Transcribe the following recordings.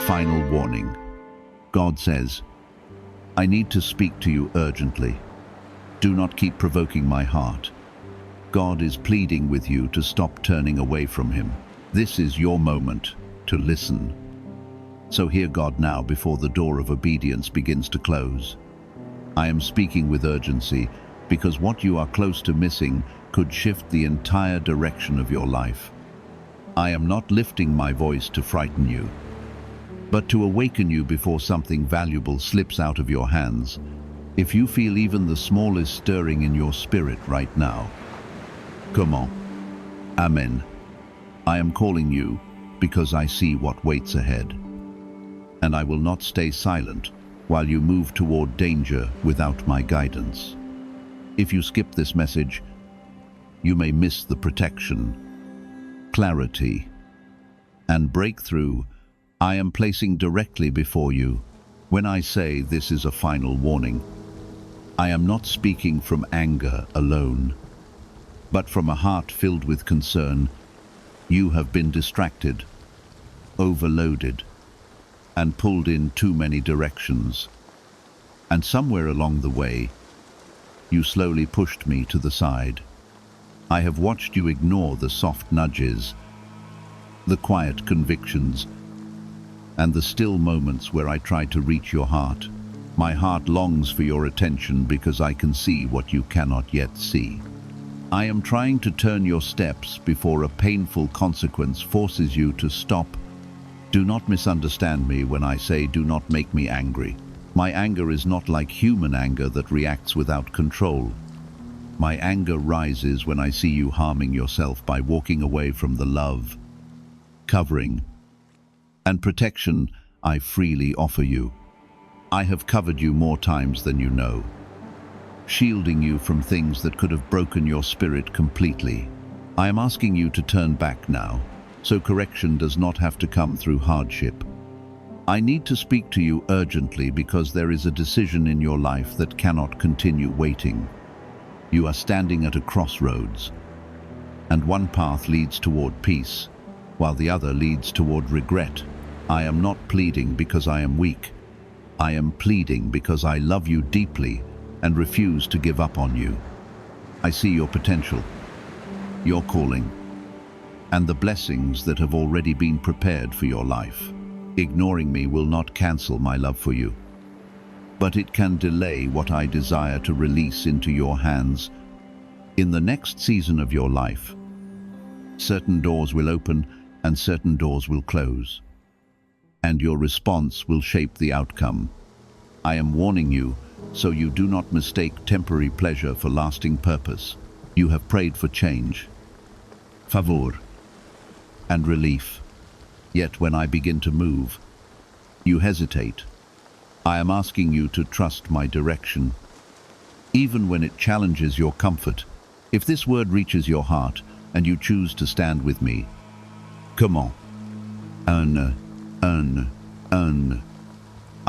final warning. God says, I need to speak to you urgently. Do not keep provoking my heart. God is pleading with you to stop turning away from him. This is your moment to listen. So hear God now before the door of obedience begins to close. I am speaking with urgency because what you are close to missing could shift the entire direction of your life. I am not lifting my voice to frighten you, but to awaken you before something valuable slips out of your hands. If you feel even the smallest stirring in your spirit right now, come on. Amen. I am calling you because I see what waits ahead. And I will not stay silent while you move toward danger without my guidance. If you skip this message, you may miss the protection, clarity, and breakthrough I am placing directly before you. When I say this is a final warning, I am not speaking from anger alone, but from a heart filled with concern. You have been distracted, overloaded, and pulled in too many directions. And somewhere along the way, you slowly pushed me to the side. I have watched you ignore the soft nudges, the quiet convictions, and the still moments where I try to reach your heart. My heart longs for your attention because I can see what you cannot yet see. I am trying to turn your steps before a painful consequence forces you to stop. Do not misunderstand me when I say do not make me angry. My anger is not like human anger that reacts without control. My anger rises when I see you harming yourself by walking away from the love, covering, and protection I freely offer you. I have covered you more times than you know, shielding you from things that could have broken your spirit completely. I am asking you to turn back now, so correction does not have to come through hardship. I need to speak to you urgently because there is a decision in your life that cannot continue waiting. You are standing at a crossroads, and one path leads toward peace, while the other leads toward regret. I am not pleading because I am weak. I am pleading because I love you deeply and refuse to give up on you. I see your potential, your calling, and the blessings that have already been prepared for your life. Ignoring me will not cancel my love for you, but it can delay what I desire to release into your hands. In the next season of your life, certain doors will open and certain doors will close, and your response will shape the outcome. I am warning you so you do not mistake temporary pleasure for lasting purpose. You have prayed for change, favor, and relief. Yet when I begin to move, you hesitate. I am asking you to trust my direction, even when it challenges your comfort. If this word reaches your heart and you choose to stand with me, come on.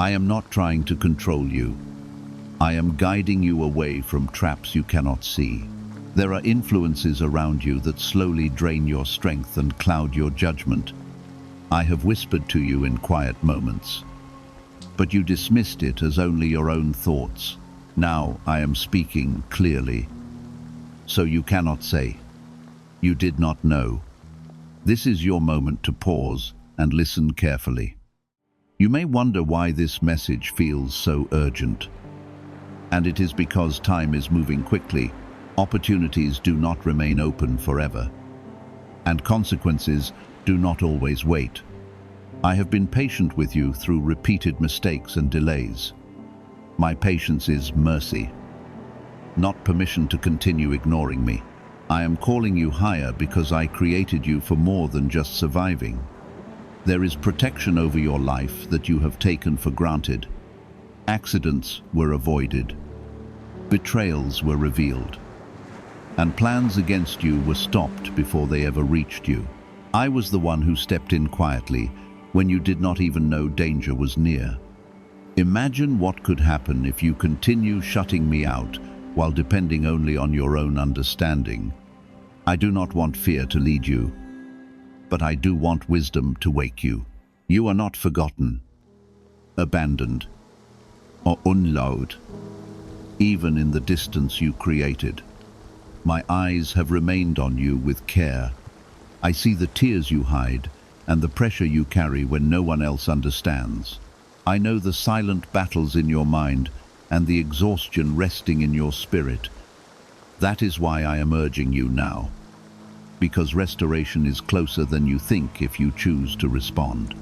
I am not trying to control you. I am guiding you away from traps you cannot see. There are influences around you that slowly drain your strength and cloud your judgment. I have whispered to you in quiet moments, but you dismissed it as only your own thoughts. Now I am speaking clearly, so you cannot say, you did not know. This is your moment to pause and listen carefully. You may wonder why this message feels so urgent. And it is because time is moving quickly. Opportunities do not remain open forever, and consequences do not always wait. I have been patient with you through repeated mistakes and delays. My patience is mercy, not permission to continue ignoring me. I am calling you higher because I created you for more than just surviving. There is protection over your life that you have taken for granted. Accidents were avoided, betrayals were revealed, and plans against you were stopped before they ever reached you. I was the one who stepped in quietly when you did not even know danger was near. Imagine what could happen if you continue shutting me out while depending only on your own understanding. I do not want fear to lead you, but I do want wisdom to wake you. You are not forgotten, abandoned, or unloved, even in the distance you created. My eyes have remained on you with care. I see the tears you hide and the pressure you carry when no one else understands. I know the silent battles in your mind and the exhaustion resting in your spirit. That is why I am urging you now, because restoration is closer than you think if you choose to respond.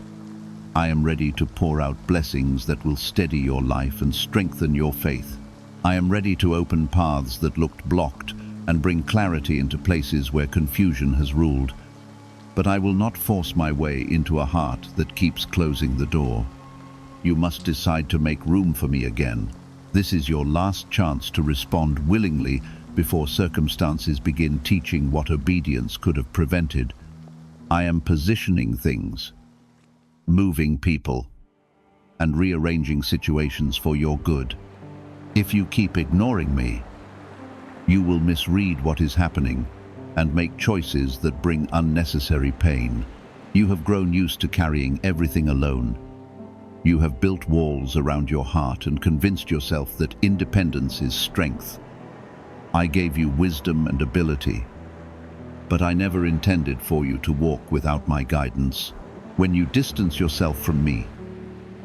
I am ready to pour out blessings that will steady your life and strengthen your faith. I am ready to open paths that looked blocked and bring clarity into places where confusion has ruled. But I will not force my way into a heart that keeps closing the door. You must decide to make room for me again. This is your last chance to respond willingly before circumstances begin teaching what obedience could have prevented. I am positioning things, moving people, and rearranging situations for your good. If you keep ignoring me, you will misread what is happening and make choices that bring unnecessary pain. You have grown used to carrying everything alone. You have built walls around your heart and convinced yourself that independence is strength. I gave you wisdom and ability, but I never intended for you to walk without my guidance. When you distance yourself from me,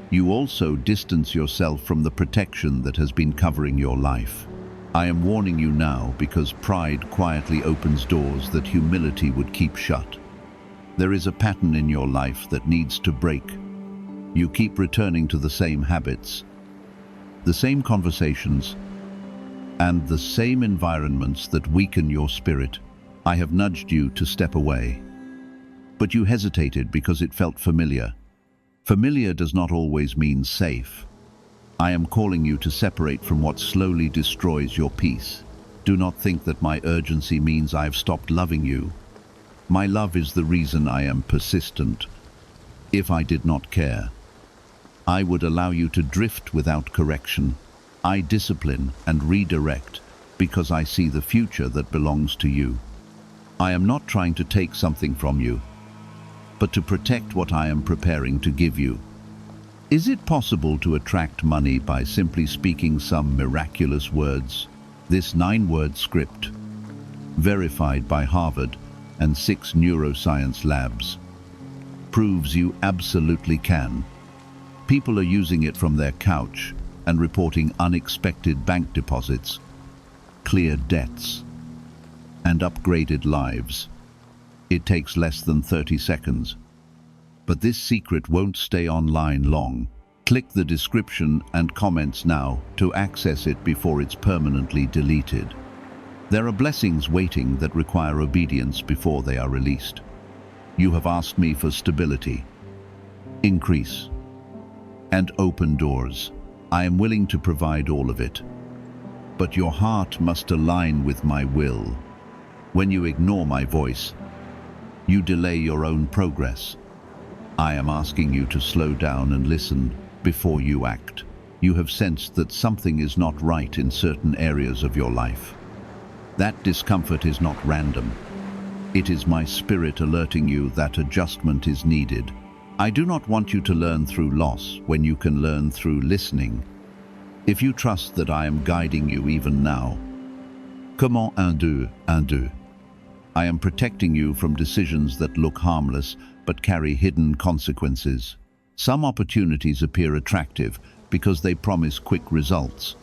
you also distance yourself from the protection that has been covering your life. I am warning you now because pride quietly opens doors that humility would keep shut. There is a pattern in your life that needs to break. You keep returning to the same habits, the same conversations, and the same environments that weaken your spirit. I have nudged you to step away, but you hesitated because it felt familiar. Familiar does not always mean safe. I am calling you to separate from what slowly destroys your peace. Do not think that my urgency means I have stopped loving you. My love is the reason I am persistent. If I did not care, I would allow you to drift without correction. I discipline and redirect because I see the future that belongs to you. I am not trying to take something from you, but to protect what I am preparing to give you. Is it possible to attract money by simply speaking some miraculous words? This 9-word script, verified by Harvard and 6 neuroscience labs, proves you absolutely can. People are using it from their couch and reporting unexpected bank deposits, cleared debts, and upgraded lives. It takes less than 30 seconds. But this secret won't stay online long. Click the description and comments now to access it before it's permanently deleted. There are blessings waiting that require obedience before they are released. You have asked me for stability, increase, and open doors. I am willing to provide all of it. But your heart must align with my will. When you ignore my voice, you delay your own progress. I am asking you to slow down and listen before you act. You have sensed that something is not right in certain areas of your life. That discomfort is not random. It is my spirit alerting you that adjustment is needed. I do not want you to learn through loss when you can learn through listening. If you trust that I am guiding you even now, comment un deux. I am protecting you from decisions that look harmless but carry hidden consequences. Some opportunities appear attractive because they promise quick results.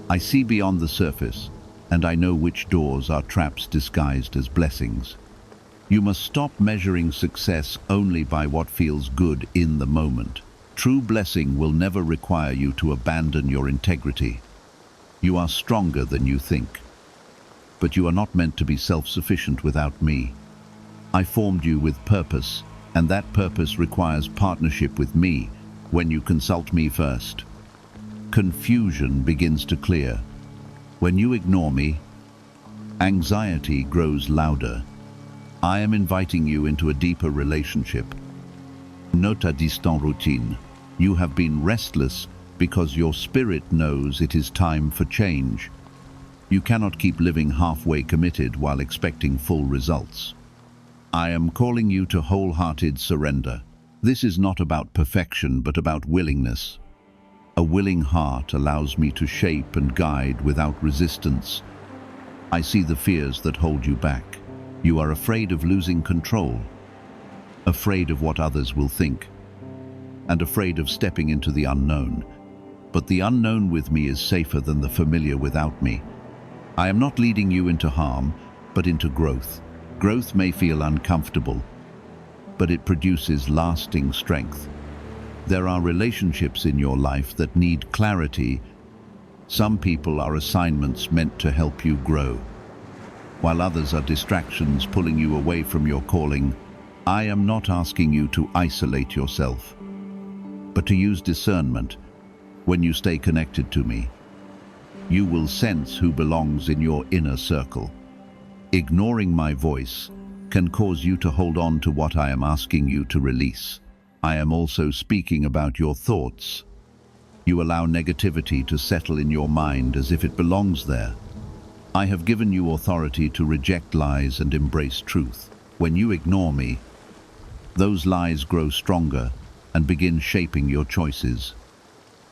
I see beyond the surface, and I know which doors are traps disguised as blessings. You must stop measuring success only by what feels good in the moment. True blessing will never require you to abandon your integrity. You are stronger than you think. But you are not meant to be self-sufficient without me. I formed you with purpose, and that purpose requires partnership with me when you consult me first. Confusion begins to clear. When you ignore me, anxiety grows louder. I am inviting you into a deeper relationship. Notre distant routine. You have been restless because your spirit knows it is time for change. You cannot keep living halfway committed while expecting full results. I am calling you to wholehearted surrender. This is not about perfection, but about willingness. A willing heart allows me to shape and guide without resistance. I see the fears that hold you back. You are afraid of losing control, afraid of what others will think, and afraid of stepping into the unknown. But the unknown with me is safer than the familiar without me. I am not leading you into harm, but into growth. Growth may feel uncomfortable, but it produces lasting strength. There are relationships in your life that need clarity. Some people are assignments meant to help you grow, while others are distractions pulling you away from your calling. I am not asking you to isolate yourself, but to use discernment. When you stay connected to me, you will sense who belongs in your inner circle. Ignoring my voice can cause you to hold on to what I am asking you to release. I am also speaking about your thoughts. You allow negativity to settle in your mind as if it belongs there. I have given you authority to reject lies and embrace truth. When you ignore me, those lies grow stronger and begin shaping your choices.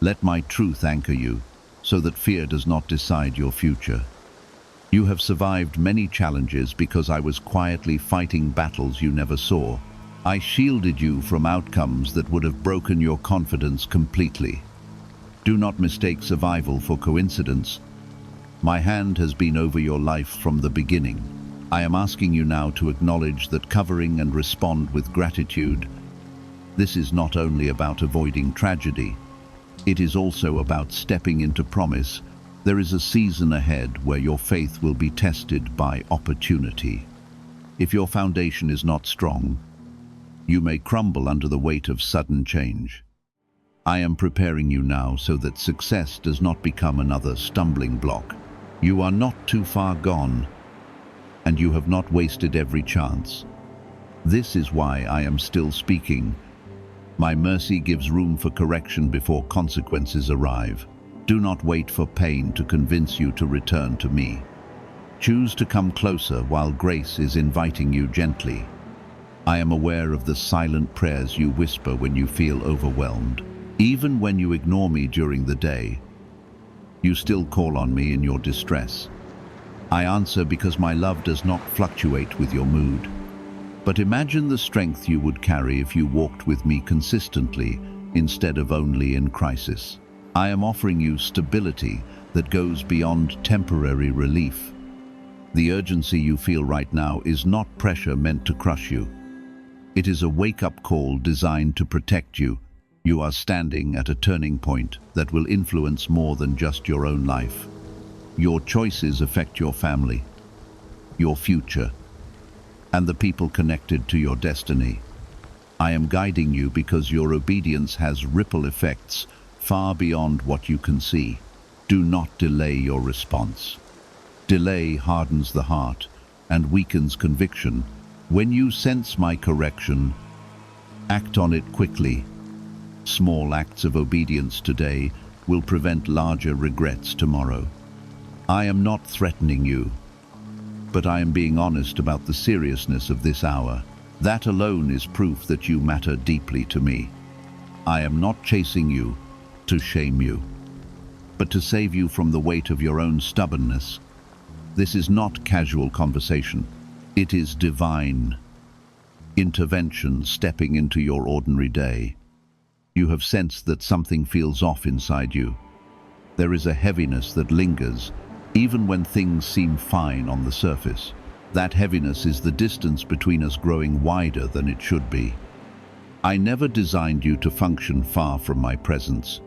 Let my truth anchor you, so that fear does not decide your future. You have survived many challenges because I was quietly fighting battles you never saw. I shielded you from outcomes that would have broken your confidence completely. Do not mistake survival for coincidence. My hand has been over your life from the beginning. I am asking you now to acknowledge that, covering and respond with gratitude. This is not only about avoiding tragedy, it is also about stepping into promise. There is a season ahead where your faith will be tested by opportunity. If your foundation is not strong, you may crumble under the weight of sudden change. I am preparing you now so that success does not become another stumbling block. You are not too far gone, and you have not wasted every chance. This is why I am still speaking. My mercy gives room for correction before consequences arrive. Do not wait for pain to convince you to return to me. Choose to come closer while grace is inviting you gently. I am aware of the silent prayers you whisper when you feel overwhelmed. Even when you ignore me during the day, you still call on me in your distress. I answer because my love does not fluctuate with your mood. But imagine the strength you would carry if you walked with me consistently instead of only in crisis. I am offering you stability that goes beyond temporary relief. The urgency you feel right now is not pressure meant to crush you. It is a wake-up call designed to protect you. You are standing at a turning point that will influence more than just your own life. Your choices affect your family, your future, and the people connected to your destiny. I am guiding you because your obedience has ripple effects far beyond what you can see. Do not delay your response. Delay hardens the heart and weakens conviction. When you sense my correction, act on it quickly. Small acts of obedience today will prevent larger regrets tomorrow. I am not threatening you, but I am being honest about the seriousness of this hour. That alone is proof that you matter deeply to me. I am not chasing you to shame you, but to save you from the weight of your own stubbornness. This is not casual conversation. It is divine intervention stepping into your ordinary day. You have sensed that something feels off inside you. There is a heaviness that lingers, even when things seem fine on the surface. That heaviness is the distance between us growing wider than it should be. I never designed you to function far from my presence.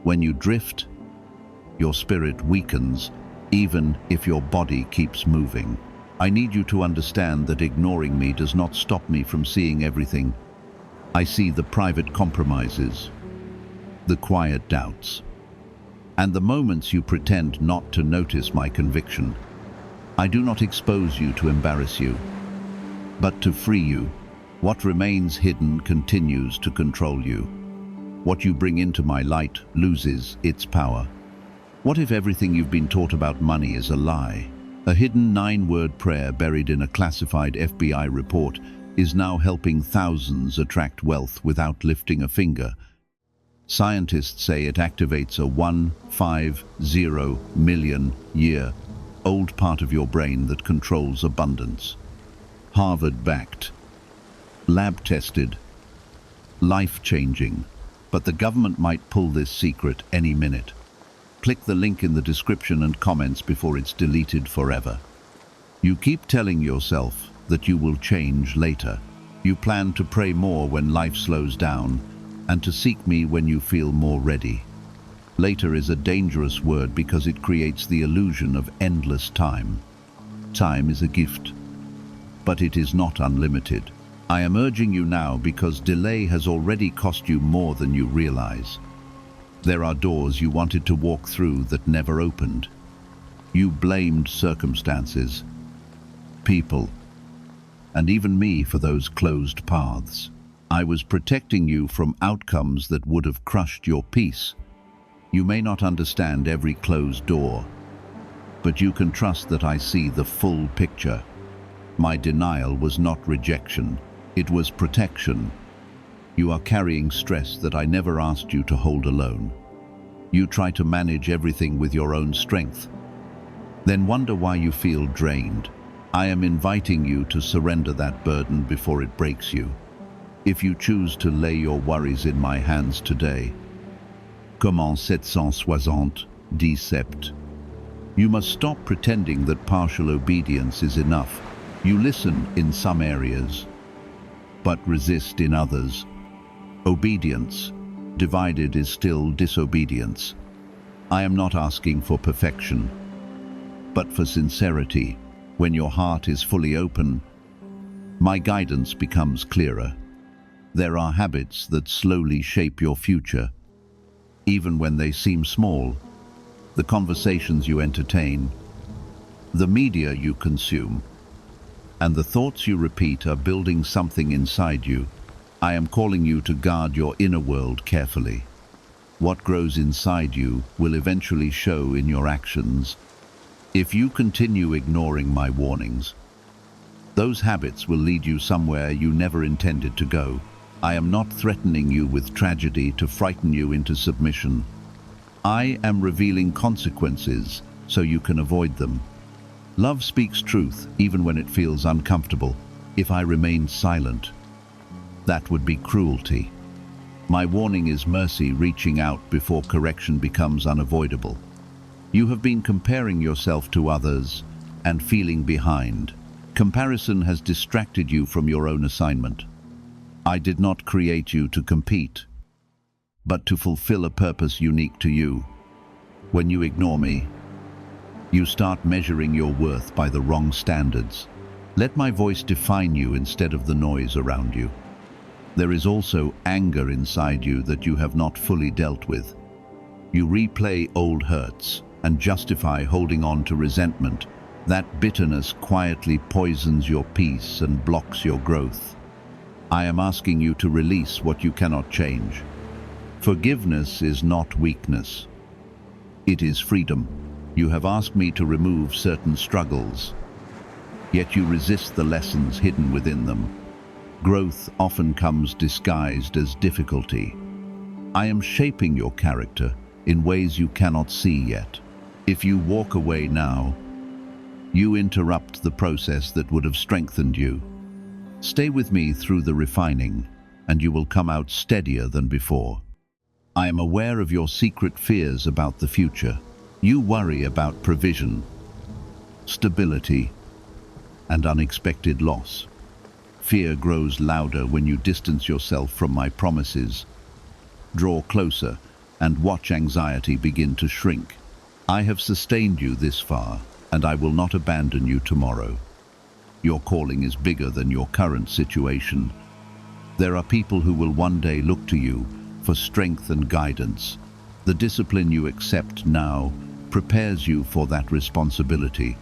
When you drift, your spirit weakens, even if your body keeps moving. I need you to understand that ignoring me does not stop me from seeing everything. I see the private compromises, the quiet doubts, and the moments you pretend not to notice my conviction. I do not expose you to embarrass you, but to free you. What remains hidden continues to control you. What you bring into my light loses its power. What if everything you've been taught about money is a lie? A hidden 9-word prayer buried in a classified FBI report is now helping thousands attract wealth without lifting a finger. Scientists say it activates a 150 million year old part of your brain that controls abundance. Harvard-backed, lab-tested, life-changing. But the government might pull this secret any minute. Click the link in the description and comments before it's deleted forever. You keep telling yourself that you will change later. You plan to pray more when life slows down and to seek me when you feel more ready. Later is a dangerous word because it creates the illusion of endless time. Time is a gift, but it is not unlimited. I am urging you now because delay has already cost you more than you realize. There are doors you wanted to walk through that never opened. You blamed circumstances, people, and even me for those closed paths. I was protecting you from outcomes that would have crushed your peace. You may not understand every closed door, but you can trust that I see the full picture. My denial was not rejection, it was protection. You are carrying stress that I never asked you to hold alone. You try to manage everything with your own strength, then wonder why you feel drained. I am inviting you to surrender that burden before it breaks you. If you choose to lay your worries in my hands today, comment 777. You must stop pretending that partial obedience is enough. You listen in some areas, but resist in others. Obedience divided is still disobedience. I am not asking for perfection, but for sincerity. When your heart is fully open, my guidance becomes clearer. There are habits that slowly shape your future, even when they seem small. The conversations you entertain, the media you consume, and the thoughts you repeat are building something inside you. I am calling you to guard your inner world carefully. What grows inside you will eventually show in your actions. If you continue ignoring my warnings, those habits will lead you somewhere you never intended to go. I am not threatening you with tragedy to frighten you into submission. I am revealing consequences so you can avoid them. Love speaks truth even when it feels uncomfortable. If I remain silent, that would be cruelty. My warning is mercy reaching out before correction becomes unavoidable. You have been comparing yourself to others and feeling behind. Comparison has distracted you from your own assignment. I did not create you to compete, but to fulfill a purpose unique to you. When you ignore me, you start measuring your worth by the wrong standards. Let my voice define you instead of the noise around you. There is also anger inside you that you have not fully dealt with. You replay old hurts and justify holding on to resentment. That bitterness quietly poisons your peace and blocks your growth. I am asking you to release what you cannot change. Forgiveness is not weakness. It is freedom. You have asked me to remove certain struggles, yet you resist the lessons hidden within them. Growth often comes disguised as difficulty. I am shaping your character in ways you cannot see yet. If you walk away now, you interrupt the process that would have strengthened you. Stay with me through the refining, and you will come out steadier than before. I am aware of your secret fears about the future. You worry about provision, stability, and unexpected loss. Fear grows louder when you distance yourself from my promises. Draw closer and watch anxiety begin to shrink. I have sustained you this far, and I will not abandon you tomorrow. Your calling is bigger than your current situation. There are people who will one day look to you for strength and guidance. The discipline you accept now prepares you for that responsibility.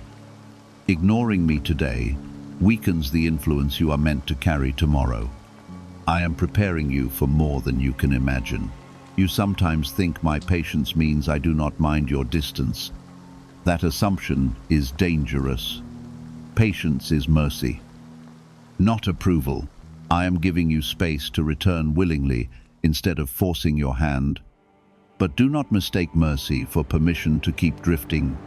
Ignoring me today weakens the influence you are meant to carry tomorrow. I am preparing you for more than you can imagine. You sometimes think my patience means I do not mind your distance. That assumption is dangerous. Patience is mercy. not approval. I am giving you space to return willingly instead of forcing your hand. But do not mistake mercy for permission to keep drifting.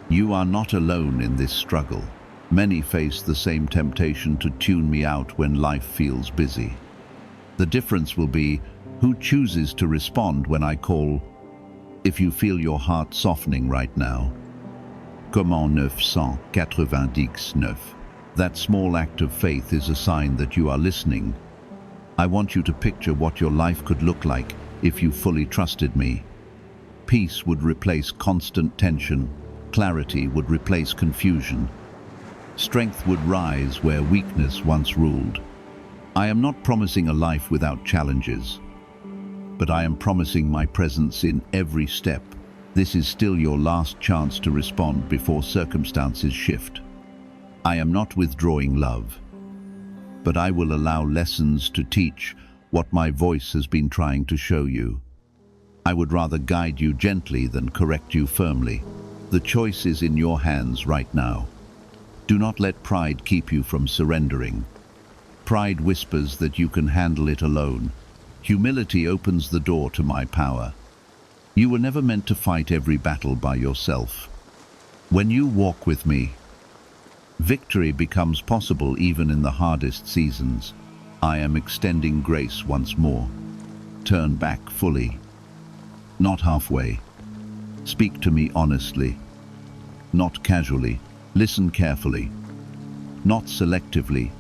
You are not alone in this struggle. Many face the same temptation to tune me out when life feels busy. The difference will be who chooses to respond when I call. If you feel your heart softening right now, comment 999, that small act of faith is a sign that you are listening. I want you to picture what your life could look like if you fully trusted me. Peace would replace constant tension. Clarity would replace confusion. Strength would rise where weakness once ruled. I am not promising a life without challenges, but I am promising my presence in every step. This is still your last chance to respond before circumstances shift. I am not withdrawing love, but I will allow lessons to teach what my voice has been trying to show you. I would rather guide you gently than correct you firmly. The choice is in your hands right now. Do not let pride keep you from surrendering. Pride whispers that you can handle it alone. Humility opens the door to my power. You were never meant to fight every battle by yourself. When you walk with me, victory becomes possible even in the hardest seasons. I am extending grace once more. Turn back fully, not halfway. Speak to me honestly, not casually. Listen carefully, not selectively.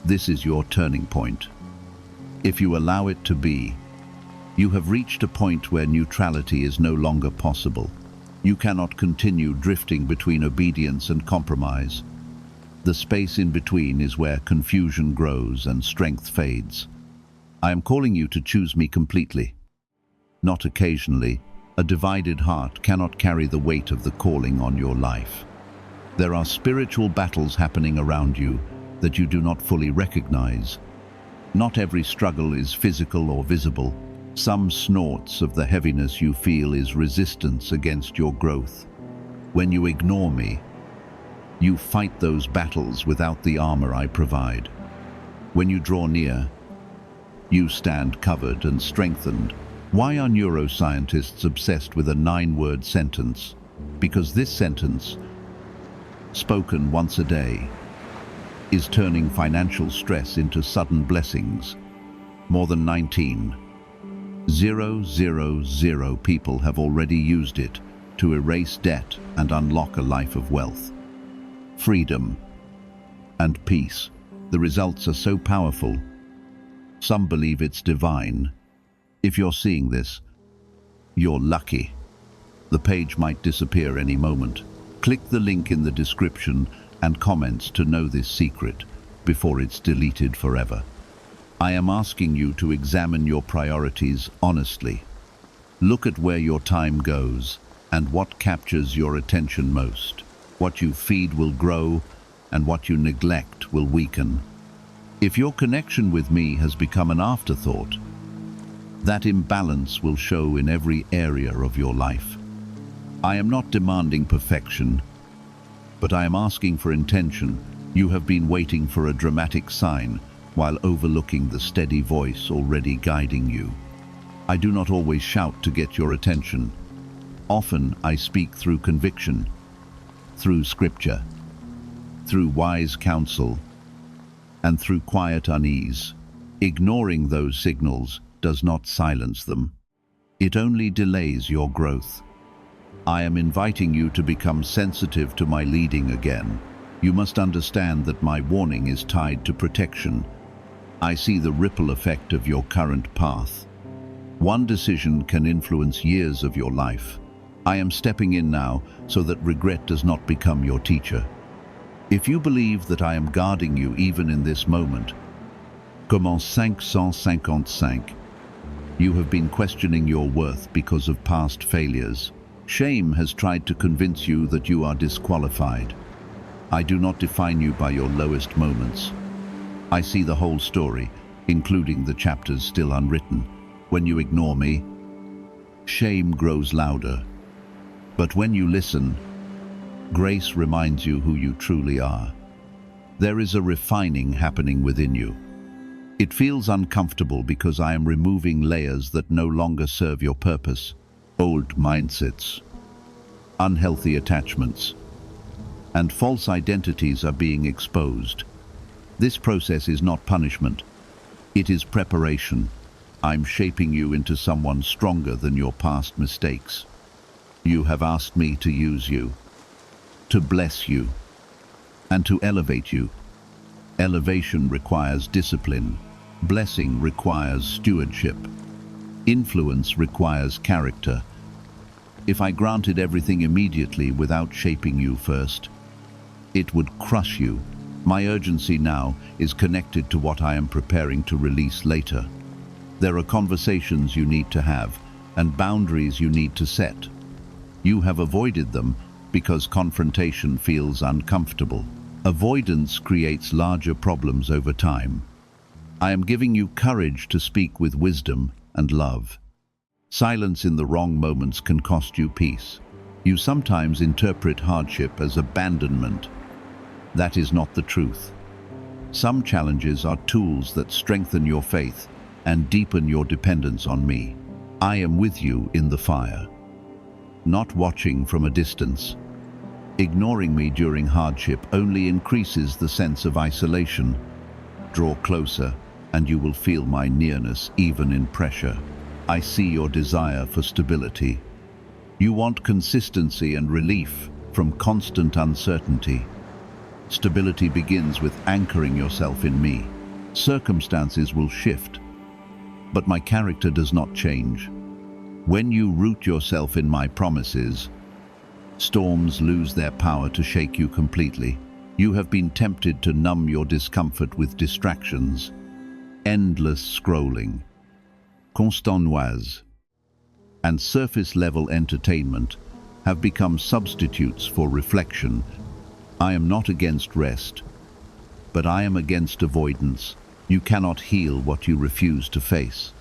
This is your turning point. If you allow it to be, you have reached a point where neutrality is no longer possible. You cannot continue drifting between obedience and compromise. The space in between is where confusion grows and strength fades. I am calling you to choose me completely, not occasionally. A divided heart cannot carry the weight of the calling on your life. There are spiritual battles happening around you that you do not fully recognize. Not every struggle is physical or visible. Some snorts of the heaviness you feel is resistance against your growth. When you ignore me, you fight those battles without the armor I provide. When you draw near, you stand covered and strengthened. Why are neuroscientists obsessed with a 9-word sentence? Because this sentence, spoken once a day, is turning financial stress into sudden blessings. More than 19,000 people have already used it to erase debt and unlock a life of wealth, freedom, and peace. The results are so powerful, some believe it's divine. If you're seeing this, you're lucky. The page might disappear any moment. Click the link in the description and comments to know this secret before it's deleted forever. I am asking you to examine your priorities honestly. Look at where your time goes and what captures your attention most. What you feed will grow, and what you neglect will weaken. If your connection with me has become an afterthought, that imbalance will show in every area of your life. I am not demanding perfection, but I am asking for intention. You have been waiting for a dramatic sign while overlooking the steady voice already guiding you. I do not always shout to get your attention. Often I speak through conviction, through scripture, through wise counsel, and through quiet unease. Ignoring those signals does not silence them. It only delays your growth. I am inviting you to become sensitive to my leading again. You must understand that my warning is tied to protection. I see the ripple effect of your current path. One decision can influence years of your life. I am stepping in now so that regret does not become your teacher. If you believe that I am guarding you even in this moment, comment 555. You have been questioning your worth because of past failures. Shame has tried to convince you that you are disqualified. I do not define you by your lowest moments. I see the whole story, including the chapters still unwritten. When you ignore me, shame grows louder. But when you listen, grace reminds you who you truly are. There is a refining happening within you. It feels uncomfortable because I am removing layers that no longer serve your purpose. Old mindsets, unhealthy attachments, and false identities are being exposed. This process is not punishment. It is preparation. I'm shaping you into someone stronger than your past mistakes. You have asked me to use you, to bless you, and to elevate you. Elevation requires discipline. Blessing requires stewardship. Influence requires character. If I granted everything immediately without shaping you first, it would crush you. My urgency now is connected to what I am preparing to release later. There are conversations you need to have and boundaries you need to set. You have avoided them because confrontation feels uncomfortable. Avoidance creates larger problems over time. I am giving you courage to speak with wisdom and love. Silence in the wrong moments can cost you peace. You sometimes interpret hardship as abandonment. That is not the truth. Some challenges are tools that strengthen your faith and deepen your dependence on me. I am with you in the fire, not watching from a distance. Ignoring me during hardship only increases the sense of isolation. Draw closer, and you will feel my nearness even in pressure. I see your desire for stability. You want consistency and relief from constant uncertainty. Stability begins with anchoring yourself in me. Circumstances will shift, but my character does not change. When you root yourself in my promises, storms lose their power to shake you completely. You have been tempted to numb your discomfort with distractions, endless scrolling, constant noise, and surface-level entertainment have become substitutes for reflection. I am not against rest, but I am against avoidance. You cannot heal what you refuse to face.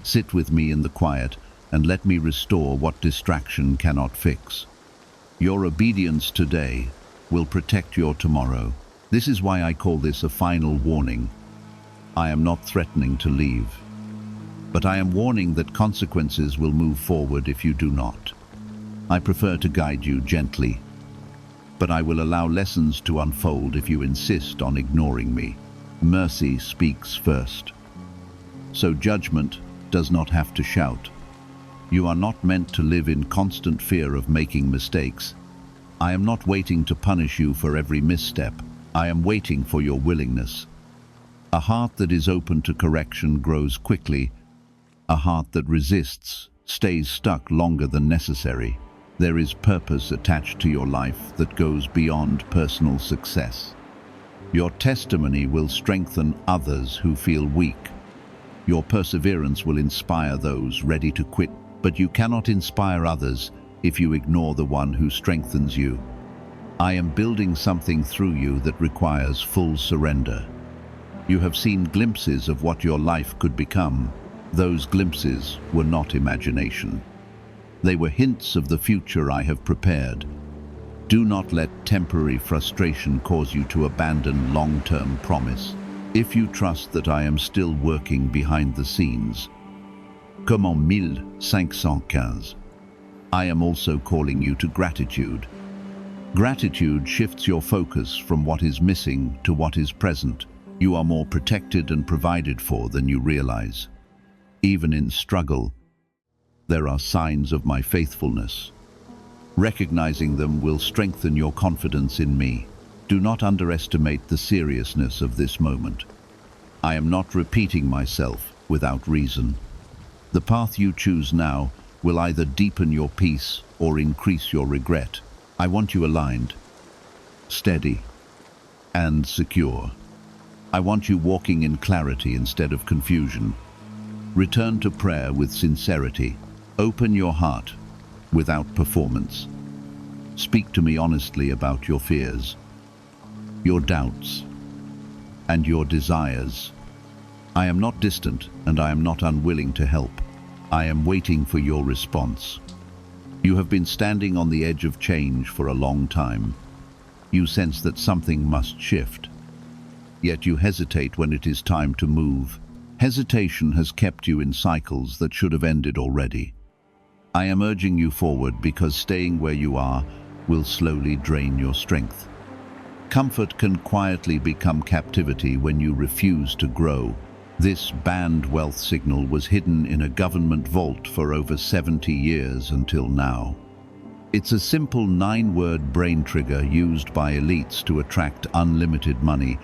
Sit with me in the quiet and let me restore what distraction cannot fix. Your obedience today will protect your tomorrow. This is why I call this a final warning. I am not threatening to leave, but I am warning that consequences will move forward if you do not. I prefer to guide you gently, but I will allow lessons to unfold if you insist on ignoring me. Mercy speaks first, so judgment does not have to shout. You are not meant to live in constant fear of making mistakes. I am not waiting to punish you for every misstep. I am waiting for your willingness. A heart that is open to correction grows quickly. A heart that resists stays stuck longer than necessary. There is purpose attached to your life that goes beyond personal success. Your testimony will strengthen others who feel weak. Your perseverance will inspire those ready to quit, but you cannot inspire others if you ignore the one who strengthens you. I am building something through you that requires full surrender. You have seen glimpses of what your life could become. Those glimpses were not imagination. They were hints of the future I have prepared. Do not let temporary frustration cause you to abandon long-term promise. If you trust that I am still working behind the scenes, comme en 1515, I am also calling you to gratitude. Gratitude shifts your focus from what is missing to what is present. You are more protected and provided for than you realize. Even in struggle, there are signs of my faithfulness. Recognizing them will strengthen your confidence in me. Do not underestimate the seriousness of this moment. I am not repeating myself without reason. The path you choose now will either deepen your peace or increase your regret. I want you aligned, steady, and secure. I want you walking in clarity instead of confusion. Return to prayer with sincerity. Open your heart without performance. Speak to me honestly about your fears, your doubts, and your desires. I am not distant and I am not unwilling to help. I am waiting for your response. You have been standing on the edge of change for a long time. You sense that something must shift. yet you hesitate when it is time to move. Hesitation has kept you in cycles that should have ended already. I am urging you forward because staying where you are will slowly drain your strength. Comfort can quietly become captivity when you refuse to grow. This banned wealth signal was hidden in a government vault for over 70 years until now. It's a simple 9-word brain trigger used by elites to attract unlimited money,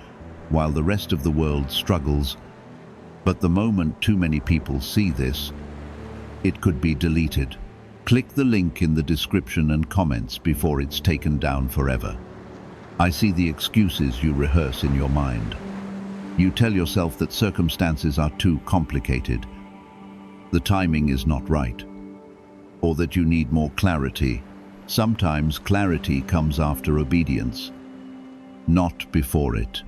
while the rest of the world struggles. But the moment too many people see this, it could be deleted. Click the link in the description and comments before it's taken down forever. I see the excuses you rehearse in your mind. You tell yourself that circumstances are too complicated, the timing is not right, or that you need more clarity. Sometimes clarity comes after obedience, not before it.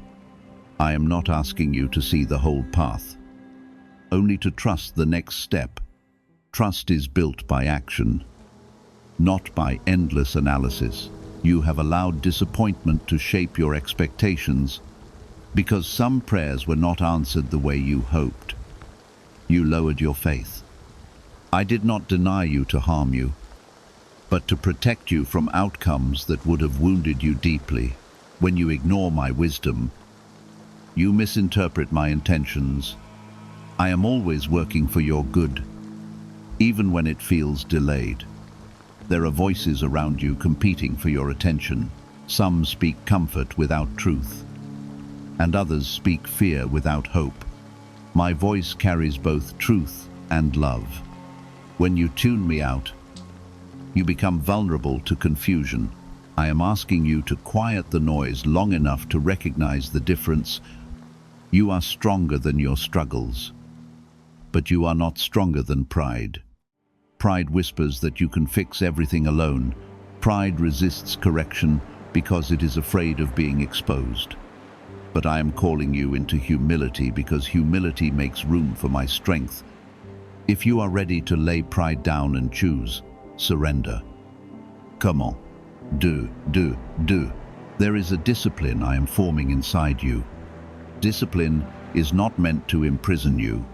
I am not asking you to see the whole path, only to trust the next step. Trust is built by action, not by endless analysis. You have allowed disappointment to shape your expectations because some prayers were not answered the way you hoped. You lowered your faith. I did not deny you to harm you, but to protect you from outcomes that would have wounded you deeply. When you ignore my wisdom, you misinterpret my intentions. I am always working for your good, even when it feels delayed. There are voices around you competing for your attention. Some speak comfort without truth, and others speak fear without hope. My voice carries both truth and love. When you tune me out, you become vulnerable to confusion. I am asking you to quiet the noise long enough to recognize the difference. You are stronger than your struggles, but you are not stronger than pride. Pride whispers that you can fix everything alone. Pride resists correction because it is afraid of being exposed. But I am calling you into humility because humility makes room for my strength. If you are ready to lay pride down and choose, surrender. Come on. Do. There is a discipline I am forming inside you. Discipline is not meant to imprison you.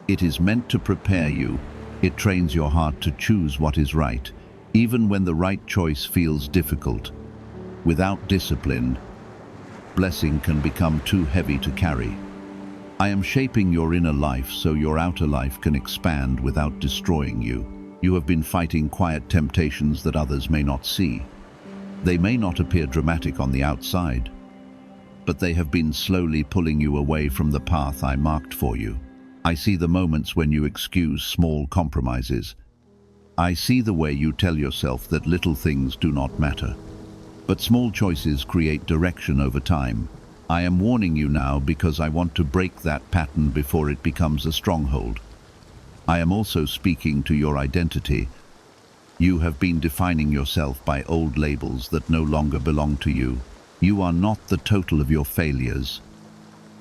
It is meant to prepare you. It trains your heart to choose what is right, even when the right choice feels difficult. Without discipline, blessing can become too heavy to carry. I am shaping your inner life so your outer life can expand without destroying you. You have been fighting quiet temptations that others may not see. They may not appear dramatic on the outside, but they have been slowly pulling you away from the path I marked for you. I see the moments when you excuse small compromises. I see the way you tell yourself that little things do not matter. But small choices create direction over time. I am warning you now because I want to break that pattern before it becomes a stronghold. I am also speaking to your identity. You have been defining yourself by old labels that no longer belong to you. You are not the total of your failures.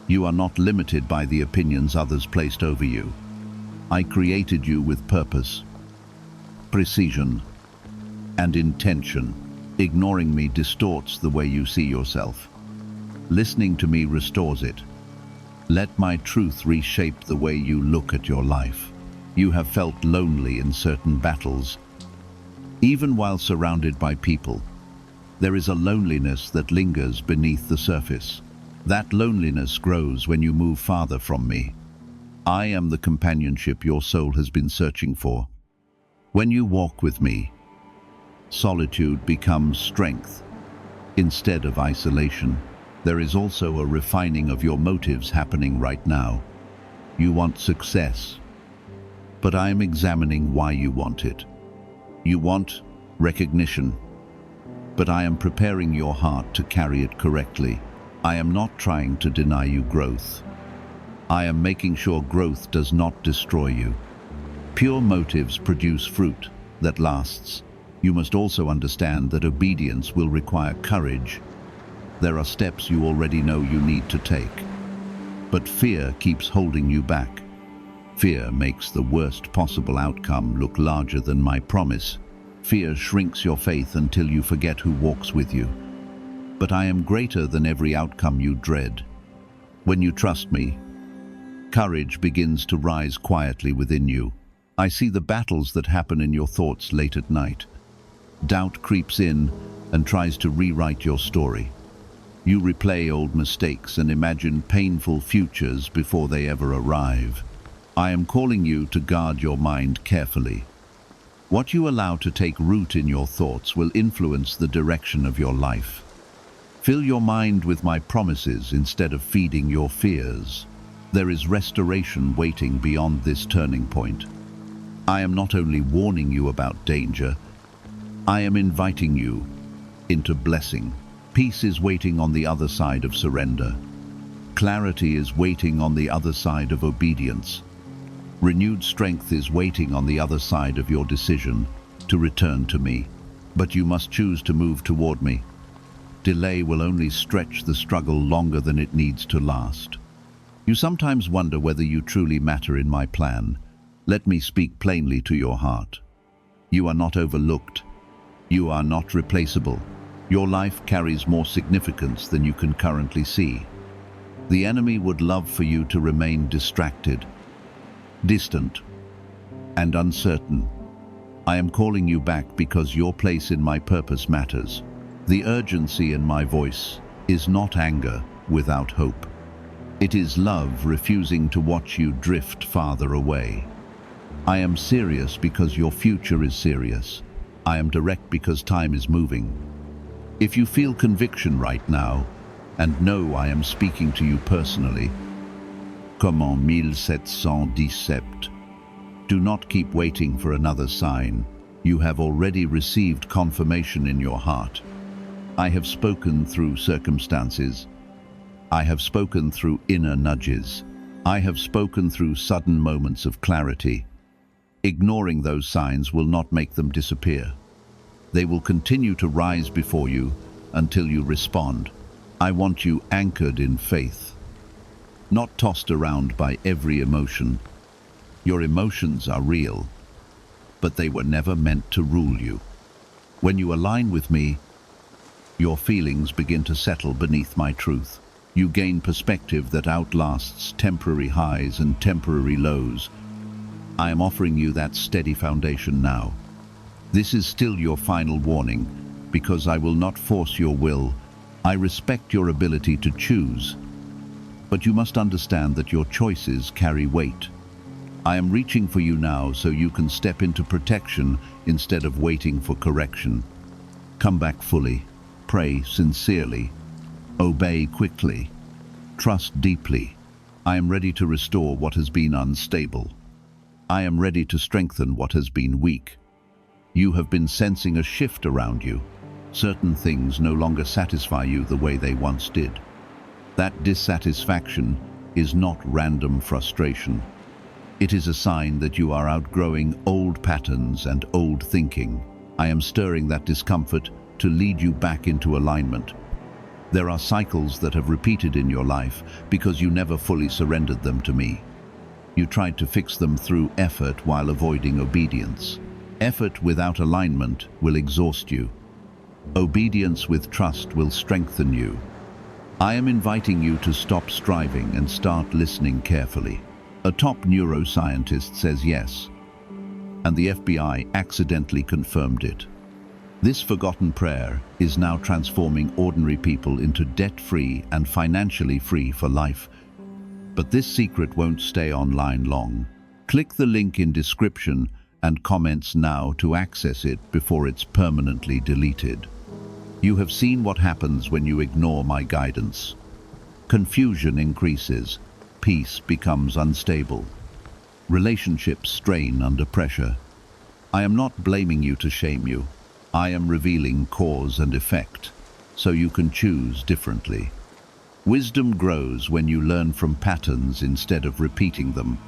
You are not limited by the opinions others placed over you. I created you with purpose, precision, and intention. Ignoring me distorts the way you see yourself. Listening to me restores it. Let my truth reshape the way you look at your life. You have felt lonely in certain battles. Even while surrounded by people, there is a loneliness that lingers beneath the surface. That loneliness grows when you move farther from me. I am the companionship your soul has been searching for. When you walk with me, solitude becomes strength instead of isolation. There is also a refining of your motives happening right now. You want success, but I am examining why you want it. You want recognition, but I am preparing your heart to carry it correctly. I am not trying to deny you growth. I am making sure growth does not destroy you. Pure motives produce fruit that lasts. You must also understand that obedience will require courage. There are steps you already know you need to take, but fear keeps holding you back. Fear makes the worst possible outcome look larger than my promise. Fear shrinks your faith until you forget who walks with you. But I am greater than every outcome you dread. When you trust me, courage begins to rise quietly within you. I see the battles that happen in your thoughts late at night. Doubt creeps in and tries to rewrite your story. You replay old mistakes and imagine painful futures before they ever arrive. I am calling you to guard your mind carefully. What you allow to take root in your thoughts will influence the direction of your life. Fill your mind with my promises instead of feeding your fears. There is restoration waiting beyond this turning point. I am not only warning you about danger, I am inviting you into blessing. Peace is waiting on the other side of surrender. Clarity is waiting on the other side of obedience. Renewed strength is waiting on the other side of your decision to return to me. But you must choose to move toward me. Delay will only stretch the struggle longer than it needs to last. You sometimes wonder whether you truly matter in my plan. Let me speak plainly to your heart. You are not overlooked. You are not replaceable. Your life carries more significance than you can currently see. The enemy would love for you to remain distracted, distant, and uncertain. I am calling you back because your place in my purpose matters. The urgency in my voice is not anger without hope. It is love refusing to watch you drift farther away. I am serious because your future is serious. I am direct because time is moving. If you feel conviction right now, and know I am speaking to you personally, comme en 1717, do not keep waiting for another sign. You have already received confirmation in your heart. I have spoken through circumstances. I have spoken through inner nudges. I have spoken through sudden moments of clarity. Ignoring those signs will not make them disappear. They will continue to rise before you until you respond. I want you anchored in faith, not tossed around by every emotion. Your emotions are real, but they were never meant to rule you. When you align with me, your feelings begin to settle beneath my truth. You gain perspective that outlasts temporary highs and temporary lows. I am offering you that steady foundation now. This is still your final warning, because I will not force your will. I respect your ability to choose, but you must understand that your choices carry weight. I am reaching for you now so you can step into protection instead of waiting for correction. Come back fully, pray sincerely, obey quickly, trust deeply. I am ready to restore what has been unstable. I am ready to strengthen what has been weak. You have been sensing a shift around you. Certain things no longer satisfy you the way they once did. That dissatisfaction is not random frustration. It is a sign that you are outgrowing old patterns and old thinking. I am stirring that discomfort to lead you back into alignment. There are cycles that have repeated in your life because you never fully surrendered them to me. You tried to fix them through effort while avoiding obedience. Effort without alignment will exhaust you. Obedience with trust will strengthen you. I am inviting you to stop striving and start listening carefully. A top neuroscientist says yes, and the FBI accidentally confirmed it. This forgotten prayer is now transforming ordinary people into debt-free and financially free for life. But this secret won't stay online long. Click the link in description and comments now to access it before it's permanently deleted. You have seen what happens when you ignore my guidance. Confusion increases, peace becomes unstable, relationships strain under pressure. I am not blaming you to shame you. I am revealing cause and effect, so you can choose differently. Wisdom grows when you learn from patterns instead of repeating them.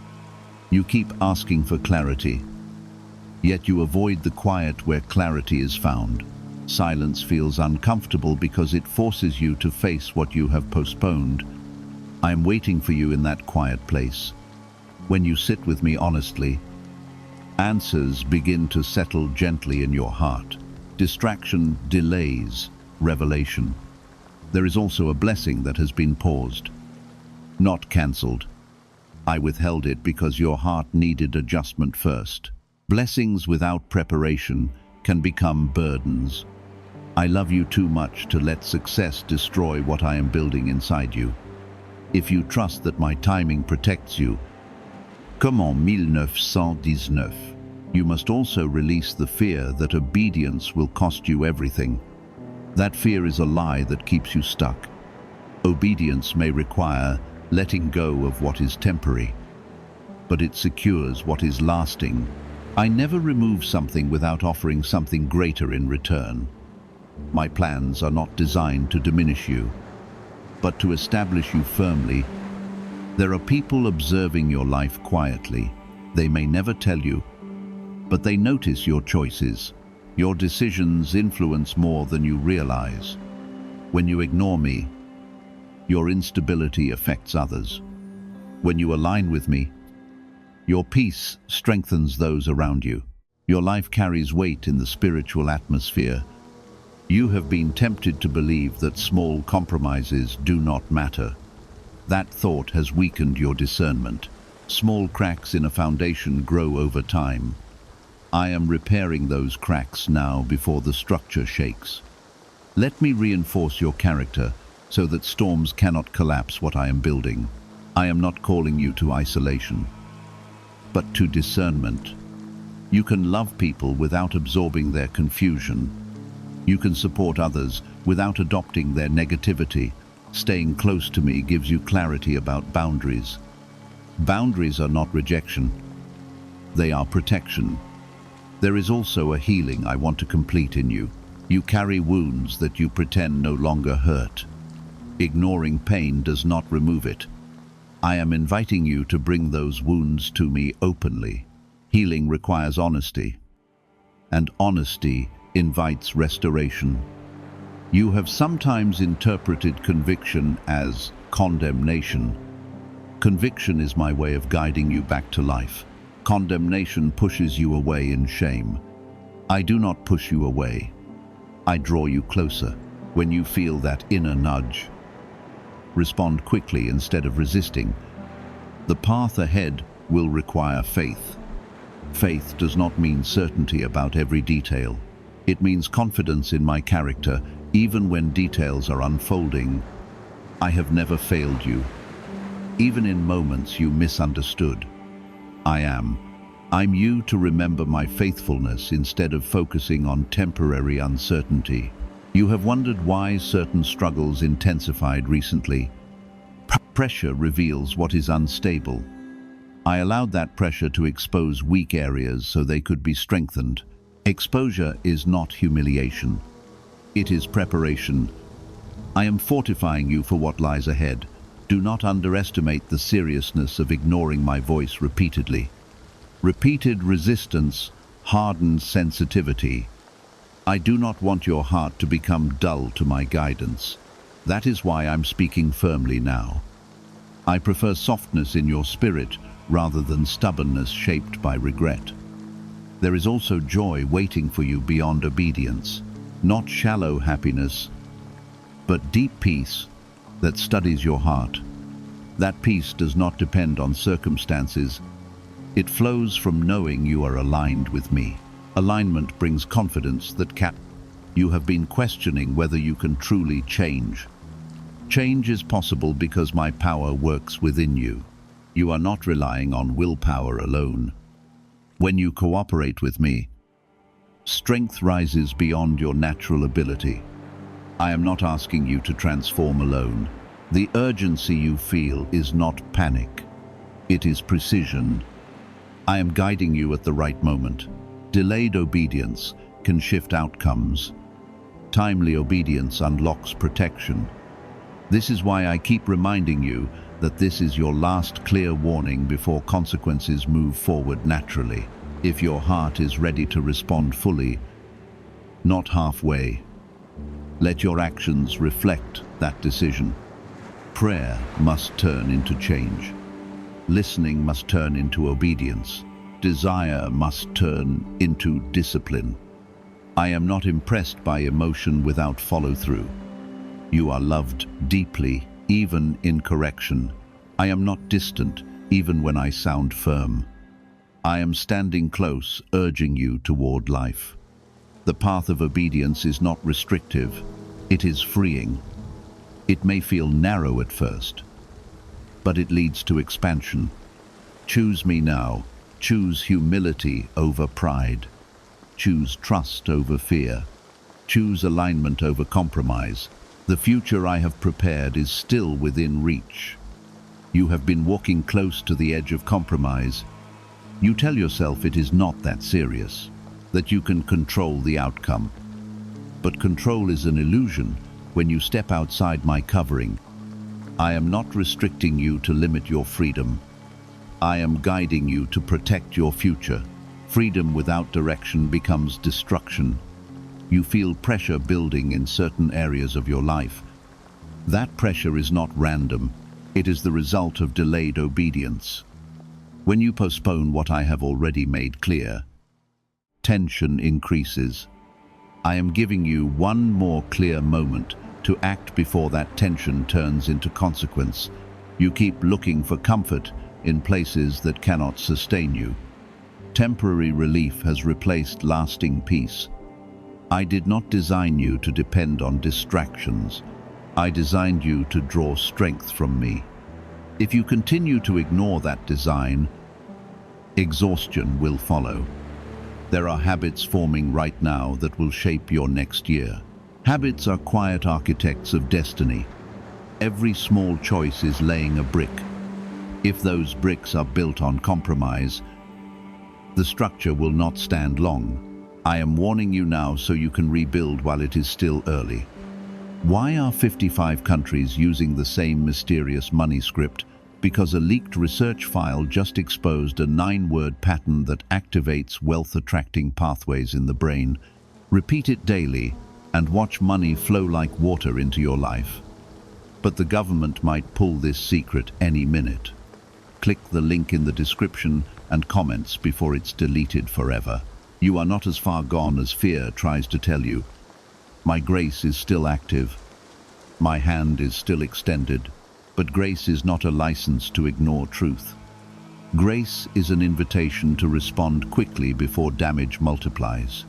You keep asking for clarity, yet you avoid the quiet where clarity is found. Silence feels uncomfortable because it forces you to face what you have postponed. I am waiting for you in that quiet place. When you sit with me honestly, answers begin to settle gently in your heart. Distraction delays revelation. There is also a blessing that has been paused. not cancelled. I withheld it because your heart needed adjustment first. Blessings without preparation can become burdens. I love you too much to let success destroy what I am building inside you. If you trust that my timing protects you, comme en 1919, you must also release the fear that obedience will cost you everything. That fear is a lie that keeps you stuck. Obedience may require letting go of what is temporary, but it secures what is lasting. I never remove something without offering something greater in return. My plans are not designed to diminish you, but to establish you firmly. There are people observing your life quietly. They may never tell you, but they notice your choices. Your decisions influence more than you realize. When you ignore me, your instability affects others. When you align with me, your peace strengthens those around you. Your life carries weight in the spiritual atmosphere. You have been tempted to believe that small compromises do not matter. That thought has weakened your discernment. Small cracks in a foundation grow over time. I am repairing those cracks now before the structure shakes. Let me reinforce your character so that storms cannot collapse what I am building. I am not calling you to isolation, but to discernment. You can love people without absorbing their confusion. You can support others without adopting their negativity. Staying close to me gives you clarity about boundaries. Boundaries are not rejection. They are protection. There is also a healing I want to complete in you. You carry wounds that you pretend no longer hurt. Ignoring pain does not remove it. I am inviting you to bring those wounds to me openly. Healing requires honesty, and honesty invites restoration. You have sometimes interpreted conviction as condemnation. Conviction is my way of guiding you back to life. Condemnation pushes you away in shame. I do not push you away. I draw you closer. When you feel that inner nudge, respond quickly instead of resisting. The path ahead will require faith. Faith does not mean certainty about every detail. It means confidence in my character, even when details are unfolding. I have never failed you, even in moments you misunderstood. I'm you to remember my faithfulness instead of focusing on temporary uncertainty. You have wondered why certain struggles intensified recently. Pressure reveals what is unstable. I allowed that pressure to expose weak areas so they could be strengthened. Exposure is not humiliation. It is preparation. I am fortifying you for what lies ahead. Do not underestimate the seriousness of ignoring my voice repeatedly. Repeated resistance hardens sensitivity. I do not want your heart to become dull to my guidance. That is why I'm speaking firmly now. I prefer softness in your spirit rather than stubbornness shaped by regret. There is also joy waiting for you beyond obedience, not shallow happiness, but deep peace that studies your heart. That peace does not depend on circumstances. It flows from knowing you are aligned with me. Alignment brings confidence that you have been questioning whether you can truly change. Change is possible because my power works within you. You are not relying on willpower alone. When you cooperate with me, strength rises beyond your natural ability. I am not asking you to transform alone. The urgency you feel is not panic. It is precision. I am guiding you at the right moment. Delayed obedience can shift outcomes. Timely obedience unlocks protection. This is why I keep reminding you that this is your last clear warning before consequences move forward naturally. If your heart is ready to respond fully, not halfway, let your actions reflect that decision. Prayer must turn into change. Listening must turn into obedience. Desire must turn into discipline. I am not impressed by emotion without follow-through. You are loved deeply, even in correction. I am not distant, even when I sound firm. I am standing close, urging you toward life. The path of obedience is not restrictive, it is freeing. It may feel narrow at first, but it leads to expansion. Choose me now. Choose humility over pride. Choose trust over fear. Choose alignment over compromise. The future I have prepared is still within reach. You have been walking close to the edge of compromise. You tell yourself it is not that serious, that you can control the outcome. But control is an illusion when you step outside my covering. I am not restricting you to limit your freedom. I am guiding you to protect your future. Freedom without direction becomes destruction. You feel pressure building in certain areas of your life. That pressure is not random. It is the result of delayed obedience. When you postpone what I have already made clear, tension increases. I am giving you one more clear moment to act before that tension turns into consequence. You keep looking for comfort in places that cannot sustain you. Temporary relief has replaced lasting peace. I did not design you to depend on distractions. I designed you to draw strength from me. If you continue to ignore that design, exhaustion will follow. There are habits forming right now that will shape your next year. Habits are quiet architects of destiny. Every small choice is laying a brick. If those bricks are built on compromise, the structure will not stand long. I am warning you now so you can rebuild while it is still early. Why are 55 countries using the same mysterious money script? Because a leaked research file just exposed a 9-word pattern that activates wealth-attracting pathways in the brain. Repeat it daily and watch money flow like water into your life. But the government might pull this secret any minute. Click the link in the description and comments before it's deleted forever. You are not as far gone as fear tries to tell you. My grace is still active. My hand is still extended. But grace is not a license to ignore truth. Grace is an invitation to respond quickly before damage multiplies.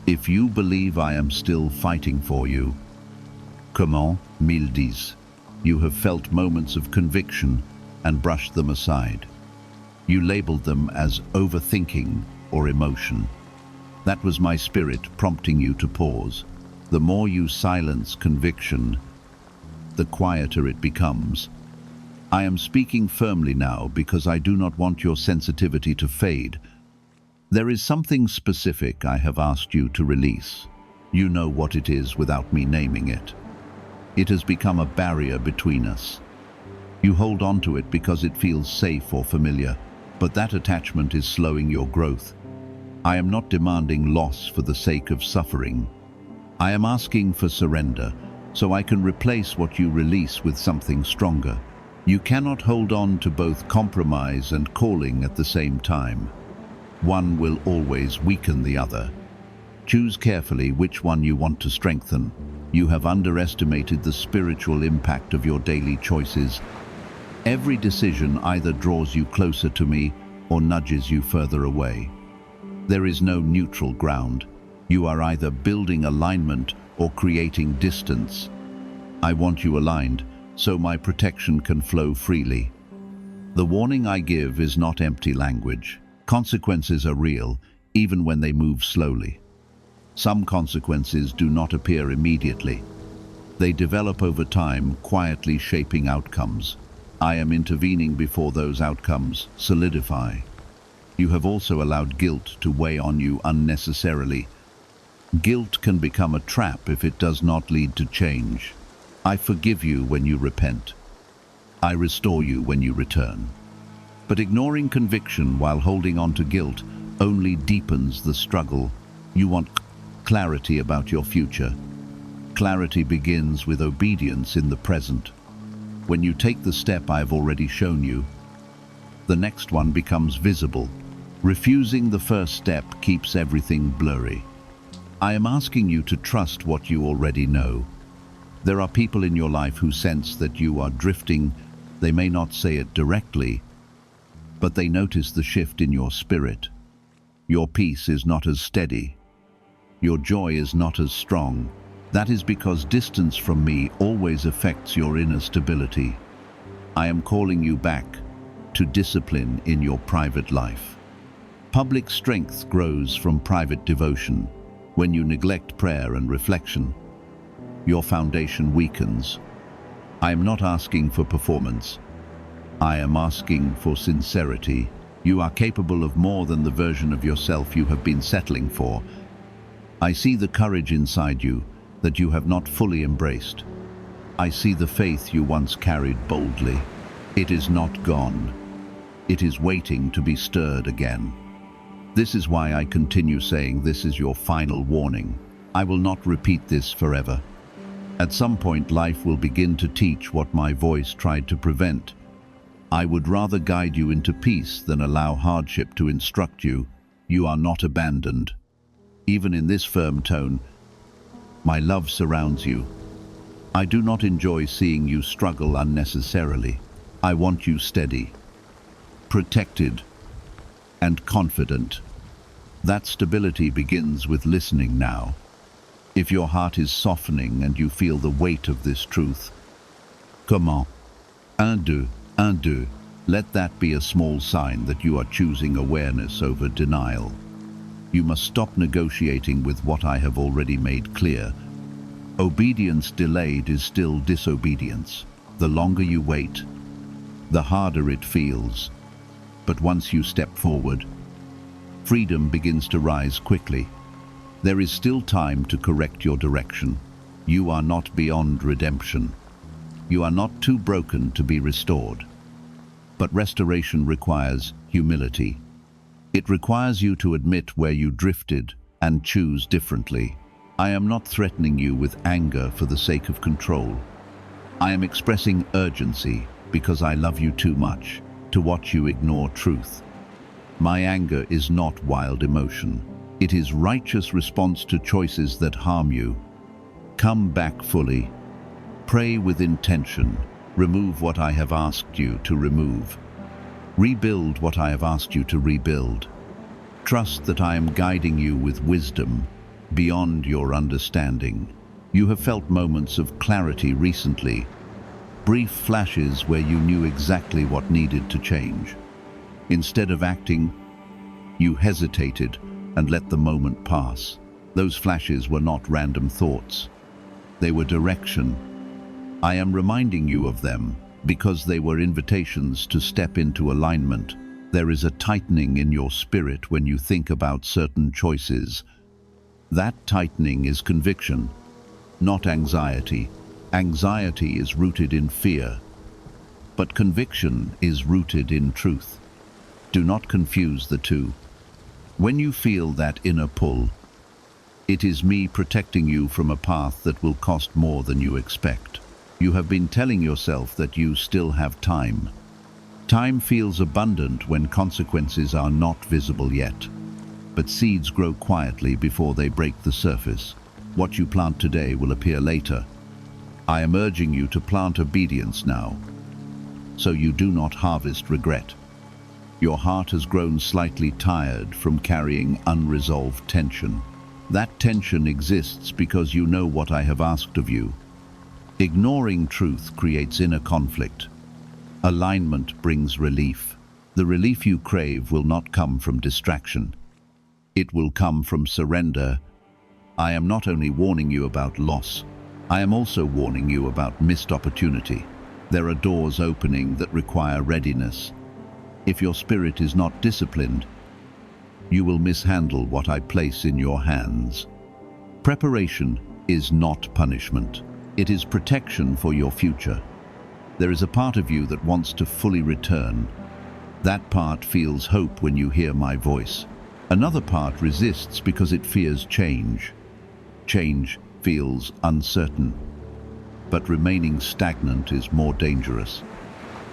If you believe I am still fighting for you, comment mille dix. You have felt moments of conviction and brushed them aside. You labeled them as overthinking or emotion. That was my spirit prompting you to pause. The more you silence conviction, the quieter it becomes. I am speaking firmly now because I do not want your sensitivity to fade. There is something specific I have asked you to release. You know what it is without me naming it. It has become a barrier between us. You hold on to it because it feels safe or familiar, but that attachment is slowing your growth. I am not demanding loss for the sake of suffering. I am asking for surrender, so I can replace what you release with something stronger. You cannot hold on to both compromise and calling at the same time. One will always weaken the other. Choose carefully which one you want to strengthen. You have underestimated the spiritual impact of your daily choices. Every decision either draws you closer to me or nudges you further away. There is no neutral ground. You are either building alignment or creating distance. I want you aligned, so my protection can flow freely. The warning I give is not empty language. Consequences are real, even when they move slowly. Some consequences do not appear immediately. They develop over time, quietly shaping outcomes. I am intervening before those outcomes solidify. You have also allowed guilt to weigh on you unnecessarily. Guilt can become a trap if it does not lead to change. I forgive you when you repent. I restore you when you return. But ignoring conviction while holding on to guilt only deepens the struggle. You want clarity about your future. Clarity begins with obedience in the present. When you take the step I have already shown you, the next one becomes visible. Refusing the first step keeps everything blurry. I am asking you to trust what you already know. There are people in your life who sense that you are drifting, They may not say it directly, but they notice the shift in your spirit. Your peace is not as steady. Your joy is not as strong. That is because distance from me always affects your inner stability. I am calling you back to discipline in your private life. Public strength grows from private devotion. When you neglect prayer and reflection, your foundation weakens. I am not asking for performance. I am asking for sincerity. You are capable of more than the version of yourself you have been settling for. I see the courage inside you that you have not fully embraced. I see the faith you once carried boldly. It is not gone. It is waiting to be stirred again. This is why I continue saying this is your final warning. I will not repeat this forever. At some point, life will begin to teach what my voice tried to prevent. I would rather guide you into peace than allow hardship to instruct you. You are not abandoned. Even in this firm tone, my love surrounds you. I do not enjoy seeing you struggle unnecessarily. I want you steady, protected, and confident. That stability begins with listening now. If your heart is softening and you feel the weight of this truth, comment, un, deux, let that be a small sign that you are choosing awareness over denial. You must stop negotiating with what I have already made clear. Obedience delayed is still disobedience. The longer you wait, the harder it feels. But once you step forward, freedom begins to rise quickly. There is still time to correct your direction. You are not beyond redemption. You are not too broken to be restored. But restoration requires humility. It requires you to admit where you drifted and choose differently. I am not threatening you with anger for the sake of control. I am expressing urgency because I love you too much to watch you ignore truth. My anger is not wild emotion. It is righteous response to choices that harm you. Come back fully. Pray with intention. Remove what I have asked you to remove. Rebuild what I have asked you to rebuild. Trust that I am guiding you with wisdom beyond your understanding. You have felt moments of clarity recently, brief flashes where you knew exactly what needed to change. Instead of acting, you hesitated and let the moment pass. Those flashes were not random thoughts. They were direction. I am reminding you of them because they were invitations to step into alignment. There is a tightening in your spirit when you think about certain choices. That tightening is conviction, not anxiety. Anxiety is rooted in fear, but conviction is rooted in truth. Do not confuse the two. When you feel that inner pull, it is me protecting you from a path that will cost more than you expect. You have been telling yourself that you still have time. Time feels abundant when consequences are not visible yet. But seeds grow quietly before they break the surface. What you plant today will appear later. I am urging you to plant obedience now, so you do not harvest regret. Your heart has grown slightly tired from carrying unresolved tension. That tension exists because you know what I have asked of you. Ignoring truth creates inner conflict. Alignment brings relief. The relief you crave will not come from distraction. It will come from surrender. I am not only warning you about loss, I am also warning you about missed opportunity. There are doors opening that require readiness. If your spirit is not disciplined, you will mishandle what I place in your hands. Preparation is not punishment. It is protection for your future. There is a part of you that wants to fully return. That part feels hope when you hear my voice. Another part resists because it fears change. Change feels uncertain, but remaining stagnant is more dangerous.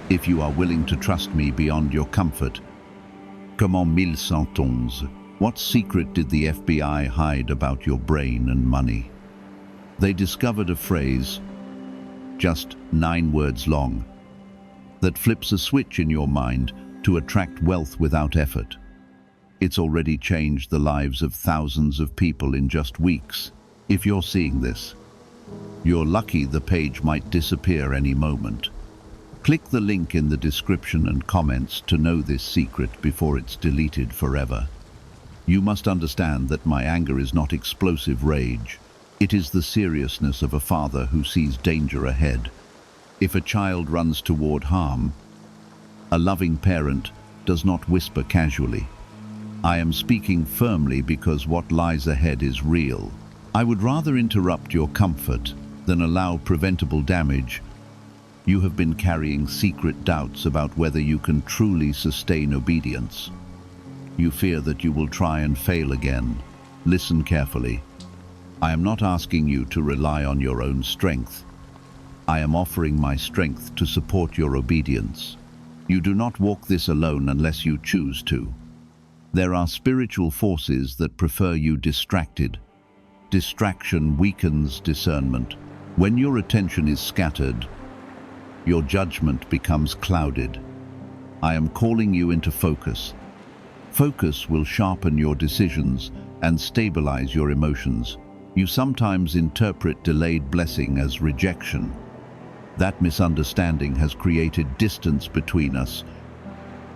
If you are willing to trust me beyond your comfort, comment 1111? What secret did the FBI hide about your brain and money? They discovered a phrase, just 9 words long. that flips a switch in your mind to attract wealth without effort. It's already changed the lives of thousands of people in just weeks. If you're seeing this, you're lucky. The page might disappear any moment. Click the link in the description and comments to know this secret before it's deleted forever. You must understand that my anger is not explosive rage. It is the seriousness of a father who sees danger ahead. If a child runs toward harm, a loving parent does not whisper casually. I am speaking firmly because what lies ahead is real. I would rather interrupt your comfort than allow preventable damage. You have been carrying secret doubts about whether you can truly sustain obedience. You fear that you will try and fail again. Listen carefully. I am not asking you to rely on your own strength. I am offering my strength to support your obedience. You do not walk this alone unless you choose to. There are spiritual forces that prefer you distracted. Distraction weakens discernment. When your attention is scattered, your judgment becomes clouded. I am calling you into focus. Focus will sharpen your decisions and stabilize your emotions. You sometimes interpret delayed blessing as rejection. That misunderstanding has created distance between us.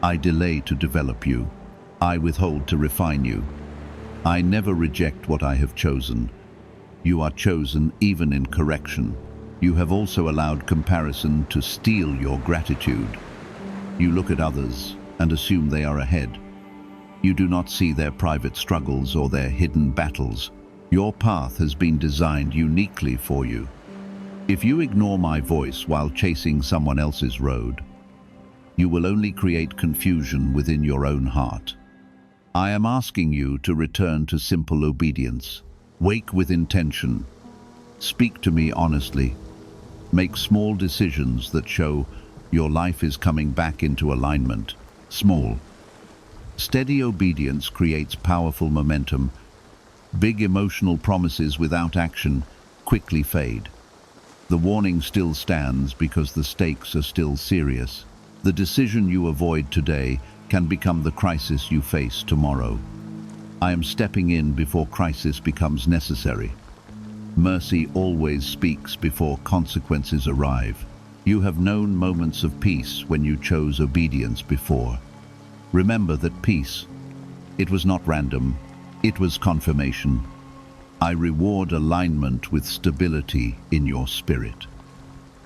I delay to develop you. I withhold to refine you. I never reject what I have chosen. You are chosen even in correction. You have also allowed comparison to steal your gratitude. You look at others and assume they are ahead. You do not see their private struggles or their hidden battles. Your path has been designed uniquely for you. If you ignore my voice while chasing someone else's road, you will only create confusion within your own heart. I am asking you to return to simple obedience. Wake with intention. Speak to me honestly. Make small decisions that show your life is coming back into alignment. Small. Steady obedience creates powerful momentum. Big emotional promises without action quickly fade. The warning still stands because the stakes are still serious. The decision you avoid today can become the crisis you face tomorrow. I am stepping in before crisis becomes necessary. Mercy always speaks before consequences arrive. You have known moments of peace when you chose obedience before. Remember that peace, it was not random, it was confirmation. I reward alignment with stability in your spirit.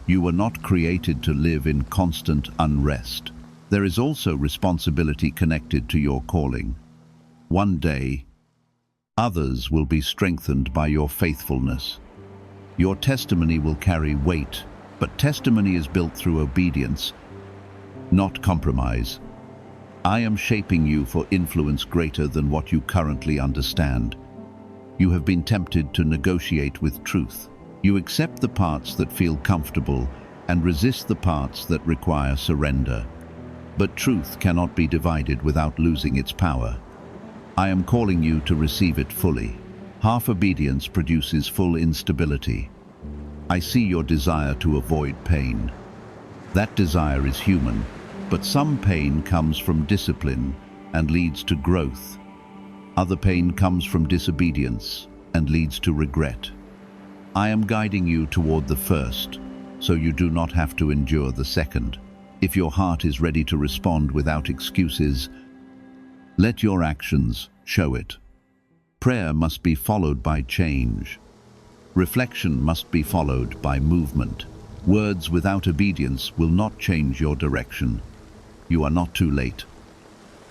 You were not created to live in constant unrest. There is also responsibility connected to your calling. One day, others will be strengthened by your faithfulness. Your testimony will carry weight, but testimony is built through obedience, not compromise. I am shaping you for influence greater than what you currently understand. You have been tempted to negotiate with truth. You accept the parts that feel comfortable and resist the parts that require surrender. But truth cannot be divided without losing its power. I am calling you to receive it fully. Half obedience produces full instability. I see your desire to avoid pain. That desire is human, but some pain comes from discipline and leads to growth. Other pain comes from disobedience and leads to regret. I am guiding you toward the first, so you do not have to endure the second. If your heart is ready to respond without excuses, let your actions show it. Prayer must be followed by change. Reflection must be followed by movement. Words without obedience will not change your direction. You are not too late,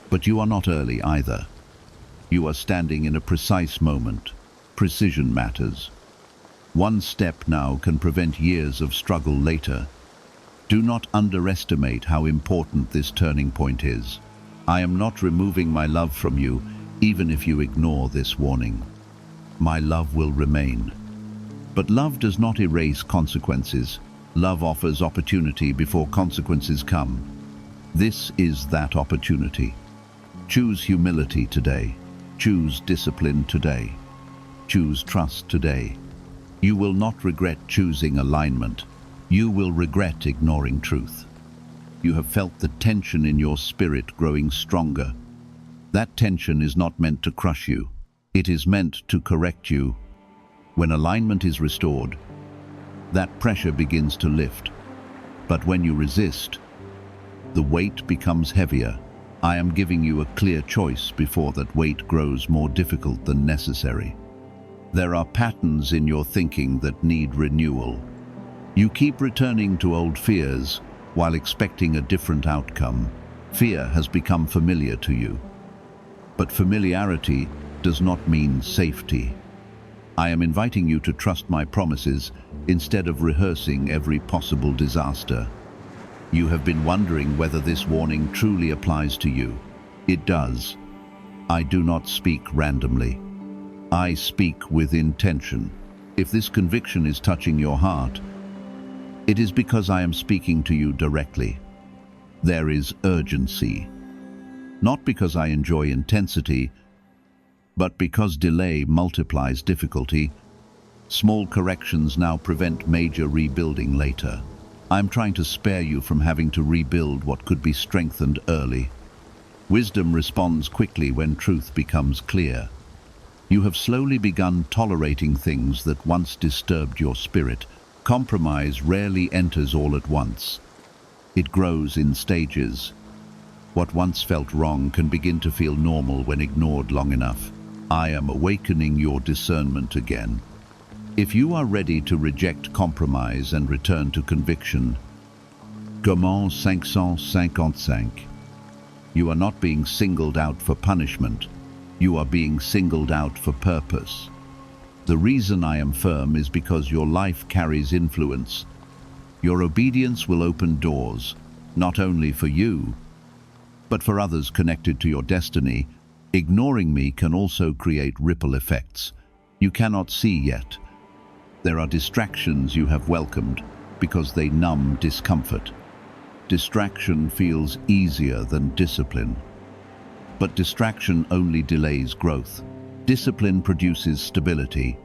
but you are not early either. You are standing in a precise moment. Precision matters. One step now can prevent years of struggle later. Do not underestimate how important this turning point is. I am not removing my love from you, even if you ignore this warning. My love will remain. But love does not erase consequences. Love offers opportunity before consequences come. This is that opportunity. Choose humility today. Choose discipline today. Choose trust today. You will not regret choosing alignment. You will regret ignoring truth. You have felt the tension in your spirit growing stronger. That tension is not meant to crush you. It is meant to correct you. When alignment is restored, that pressure begins to lift. But when you resist, the weight becomes heavier. I am giving you a clear choice before that weight grows more difficult than necessary. There are patterns in your thinking that need renewal. You keep returning to old fears while expecting a different outcome. Fear has become familiar to you. But familiarity does not mean safety. I am inviting you to trust my promises instead of rehearsing every possible disaster. You have been wondering whether this warning truly applies to you. It does. I do not speak randomly. I speak with intention. If this conviction is touching your heart, it is because I am speaking to you directly. There is urgency. Not because I enjoy intensity, but because delay multiplies difficulty. Small corrections now prevent major rebuilding later. I'm trying to spare you from having to rebuild what could be strengthened early. Wisdom responds quickly when truth becomes clear. You have slowly begun tolerating things that once disturbed your spirit. Compromise rarely enters all at once. It grows in stages. What once felt wrong can begin to feel normal when ignored long enough. I am awakening your discernment again. If you are ready to reject compromise and return to conviction, commence 555. You are not being singled out for punishment. You are being singled out for purpose. The reason I am firm is because your life carries influence. Your obedience will open doors, not only for you, but for others connected to your destiny. Ignoring me can also create ripple effects you cannot see yet. There are distractions you have welcomed because they numb discomfort. Distraction feels easier than discipline. But distraction only delays growth. Discipline produces stability.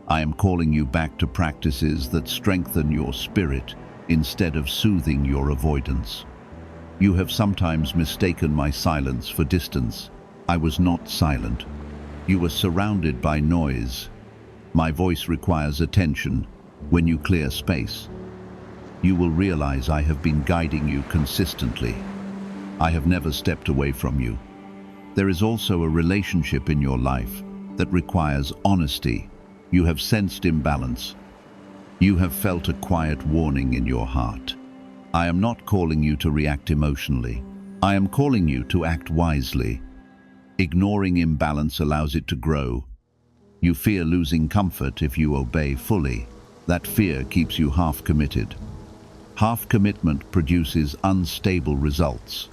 I am calling you back to practices that strengthen your spirit instead of soothing your avoidance. You have sometimes mistaken my silence for distance. I was not silent. You were surrounded by noise. My voice requires attention. When you clear space, you will realize I have been guiding you consistently. I have never stepped away from you. There is also a relationship in your life that requires honesty. You have sensed imbalance. You have felt a quiet warning in your heart. I am not calling you to react emotionally. I am calling you to act wisely. Ignoring imbalance allows it to grow. You fear losing comfort if you obey fully. That fear keeps you half committed. Half commitment produces unstable results.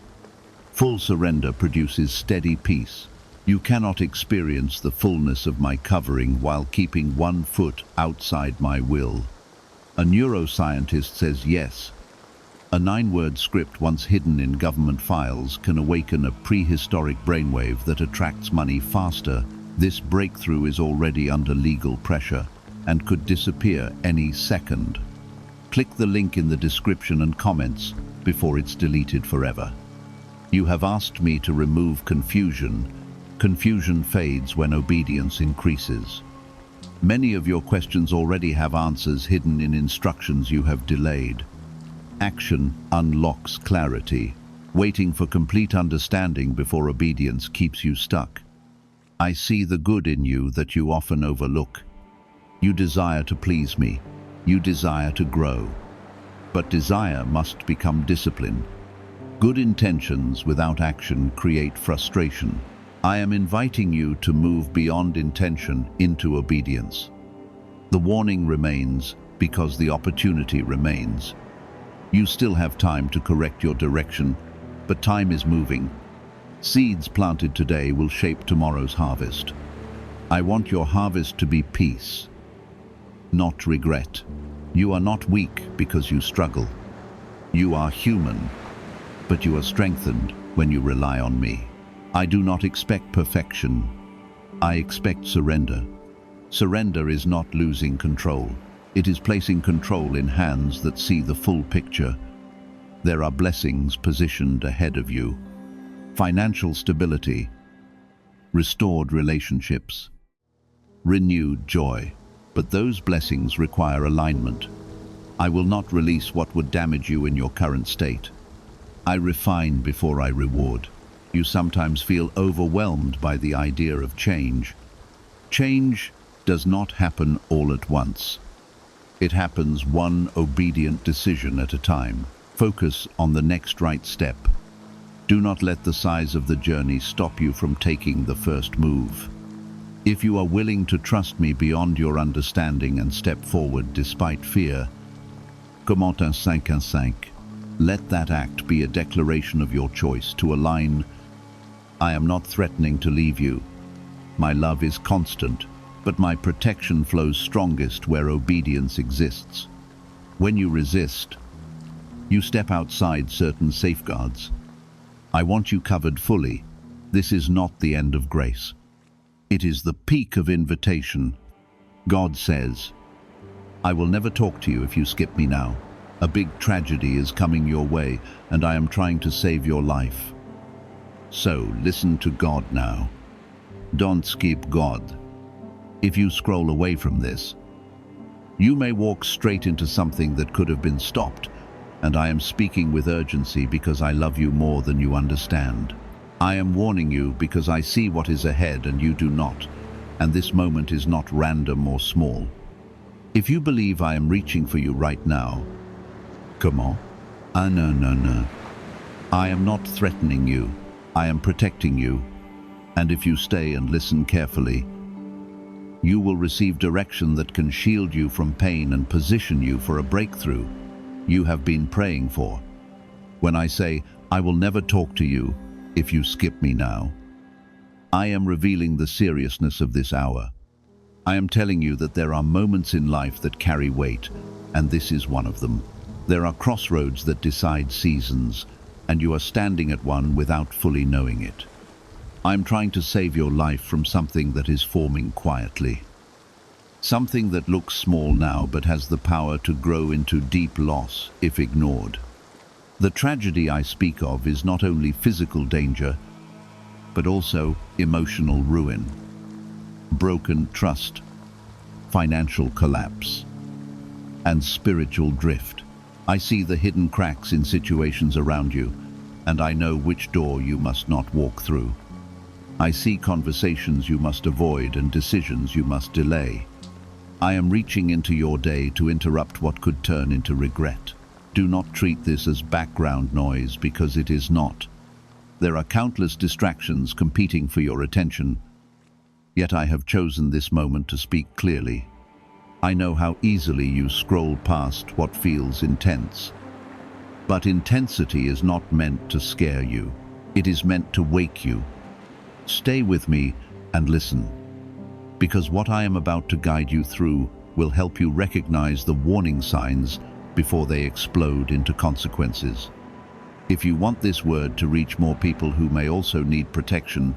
Full surrender produces steady peace. You cannot experience the fullness of my covering while keeping one foot outside my will. A neuroscientist says yes. A 9-word script once hidden in government files can awaken a prehistoric brainwave that attracts money faster. This breakthrough is already under legal pressure and could disappear any second. Click the link in the description and comments before it's deleted forever. You have asked me to remove confusion. Confusion fades when obedience increases. Many of your questions already have answers hidden in instructions you have delayed. Action unlocks clarity. Waiting for complete understanding before obedience keeps you stuck. I see the good in you that you often overlook. You desire to please me. You desire to grow. But desire must become discipline. Good intentions without action create frustration. I am inviting you to move beyond intention into obedience. The warning remains because the opportunity remains. You still have time to correct your direction, but time is moving. Seeds planted today will shape tomorrow's harvest. I want your harvest to be peace, not regret. You are not weak because you struggle. You are human, but you are strengthened when you rely on me. I do not expect perfection. I expect surrender. Surrender is not losing control. It is placing control in hands that see the full picture. There are blessings positioned ahead of you. Financial stability, restored relationships, renewed joy. But those blessings require alignment. I will not release what would damage you in your current state. I refine before I reward. You sometimes feel overwhelmed by the idea of change. Change does not happen all at once. It happens one obedient decision at a time. Focus on the next right step. Do not let the size of the journey stop you from taking the first move. If you are willing to trust me beyond your understanding and step forward despite fear, comment un 5-5. Let that act be a declaration of your choice to align. I am not threatening to leave you. My love is constant, but my protection flows strongest where obedience exists. When you resist, you step outside certain safeguards. I want you covered fully. This is not the end of grace. It is the peak of invitation. God says, I will never talk to you if you skip me now. A big tragedy is coming your way, and I am trying to save your life. So, listen to God now. Don't skip God. If you scroll away from this, you may walk straight into something that could have been stopped, and I am speaking with urgency because I love you more than you understand. I am warning you because I see what is ahead and you do not, and this moment is not random or small. If you believe I am reaching for you right now, come on. No. I am not threatening you. I am protecting you. And if you stay and listen carefully, you will receive direction that can shield you from pain and position you for a breakthrough you have been praying for. When I say, I will never talk to you if you skip me now, I am revealing the seriousness of this hour. I am telling you that there are moments in life that carry weight, and this is one of them. There are crossroads that decide seasons, and you are standing at one without fully knowing it. I am trying to save your life from something that is forming quietly. Something that looks small now but has the power to grow into deep loss if ignored. The tragedy I speak of is not only physical danger, but also emotional ruin, broken trust, financial collapse, and spiritual drift. I see the hidden cracks in situations around you, and I know which door you must not walk through. I see conversations you must avoid and decisions you must delay. I am reaching into your day to interrupt what could turn into regret. Do not treat this as background noise, because it is not. There are countless distractions competing for your attention, yet I have chosen this moment to speak clearly. I know how easily you scroll past what feels intense. But intensity is not meant to scare you. It is meant to wake you. Stay with me and listen, because what I am about to guide you through will help you recognize the warning signs before they explode into consequences. If you want this word to reach more people who may also need protection,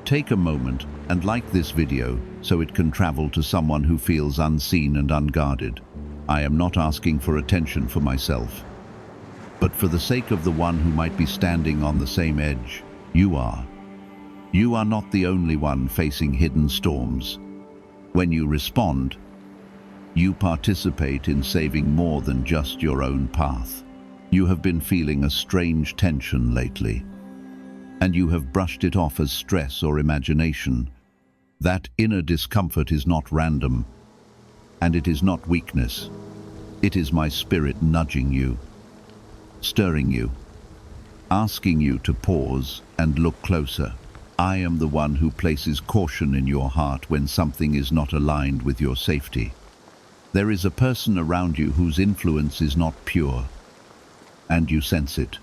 take a moment and like this video so it can travel to someone who feels unseen and unguarded. I am not asking for attention for myself, but for the sake of the one who might be standing on the same edge. You are. You are not the only one facing hidden storms. When you respond, you participate in saving more than just your own path. You have been feeling a strange tension lately, and you have brushed it off as stress or imagination. That inner discomfort is not random, and it is not weakness. It is my spirit nudging you, stirring you, asking you to pause and look closer. I am the one who places caution in your heart when something is not aligned with your safety. There is a person around you whose influence is not pure, and you sense it.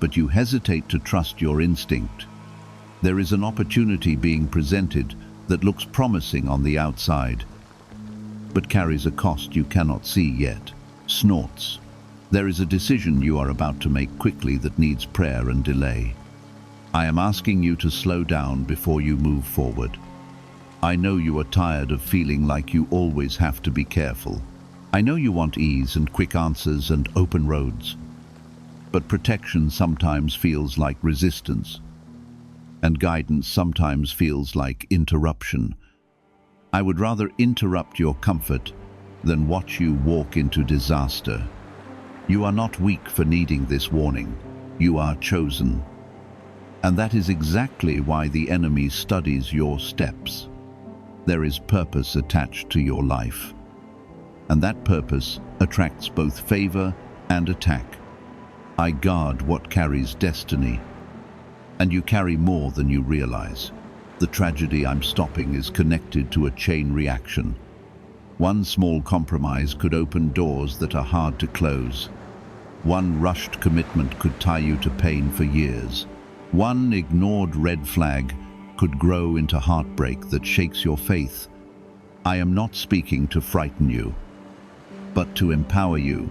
But you hesitate to trust your instinct. There is an opportunity being presented that looks promising on the outside, but carries a cost you cannot see yet. Snorts. There is a decision you are about to make quickly that needs prayer and delay. I am asking you to slow down before you move forward. I know you are tired of feeling like you always have to be careful. I know you want ease and quick answers and open roads. but protection sometimes feels like resistance, and guidance sometimes feels like interruption. I would rather interrupt your comfort than watch you walk into disaster. You are not weak for needing this warning. You are chosen. And that is exactly why the enemy studies your steps. There is purpose attached to your life. And that purpose attracts both favor and attack. I guard what carries destiny. And you carry more than you realize. The tragedy I'm stopping is connected to a chain reaction. One small compromise could open doors that are hard to close. One rushed commitment could tie you to pain for years. One ignored red flag could grow into heartbreak that shakes your faith. I am not speaking to frighten you, but to empower you.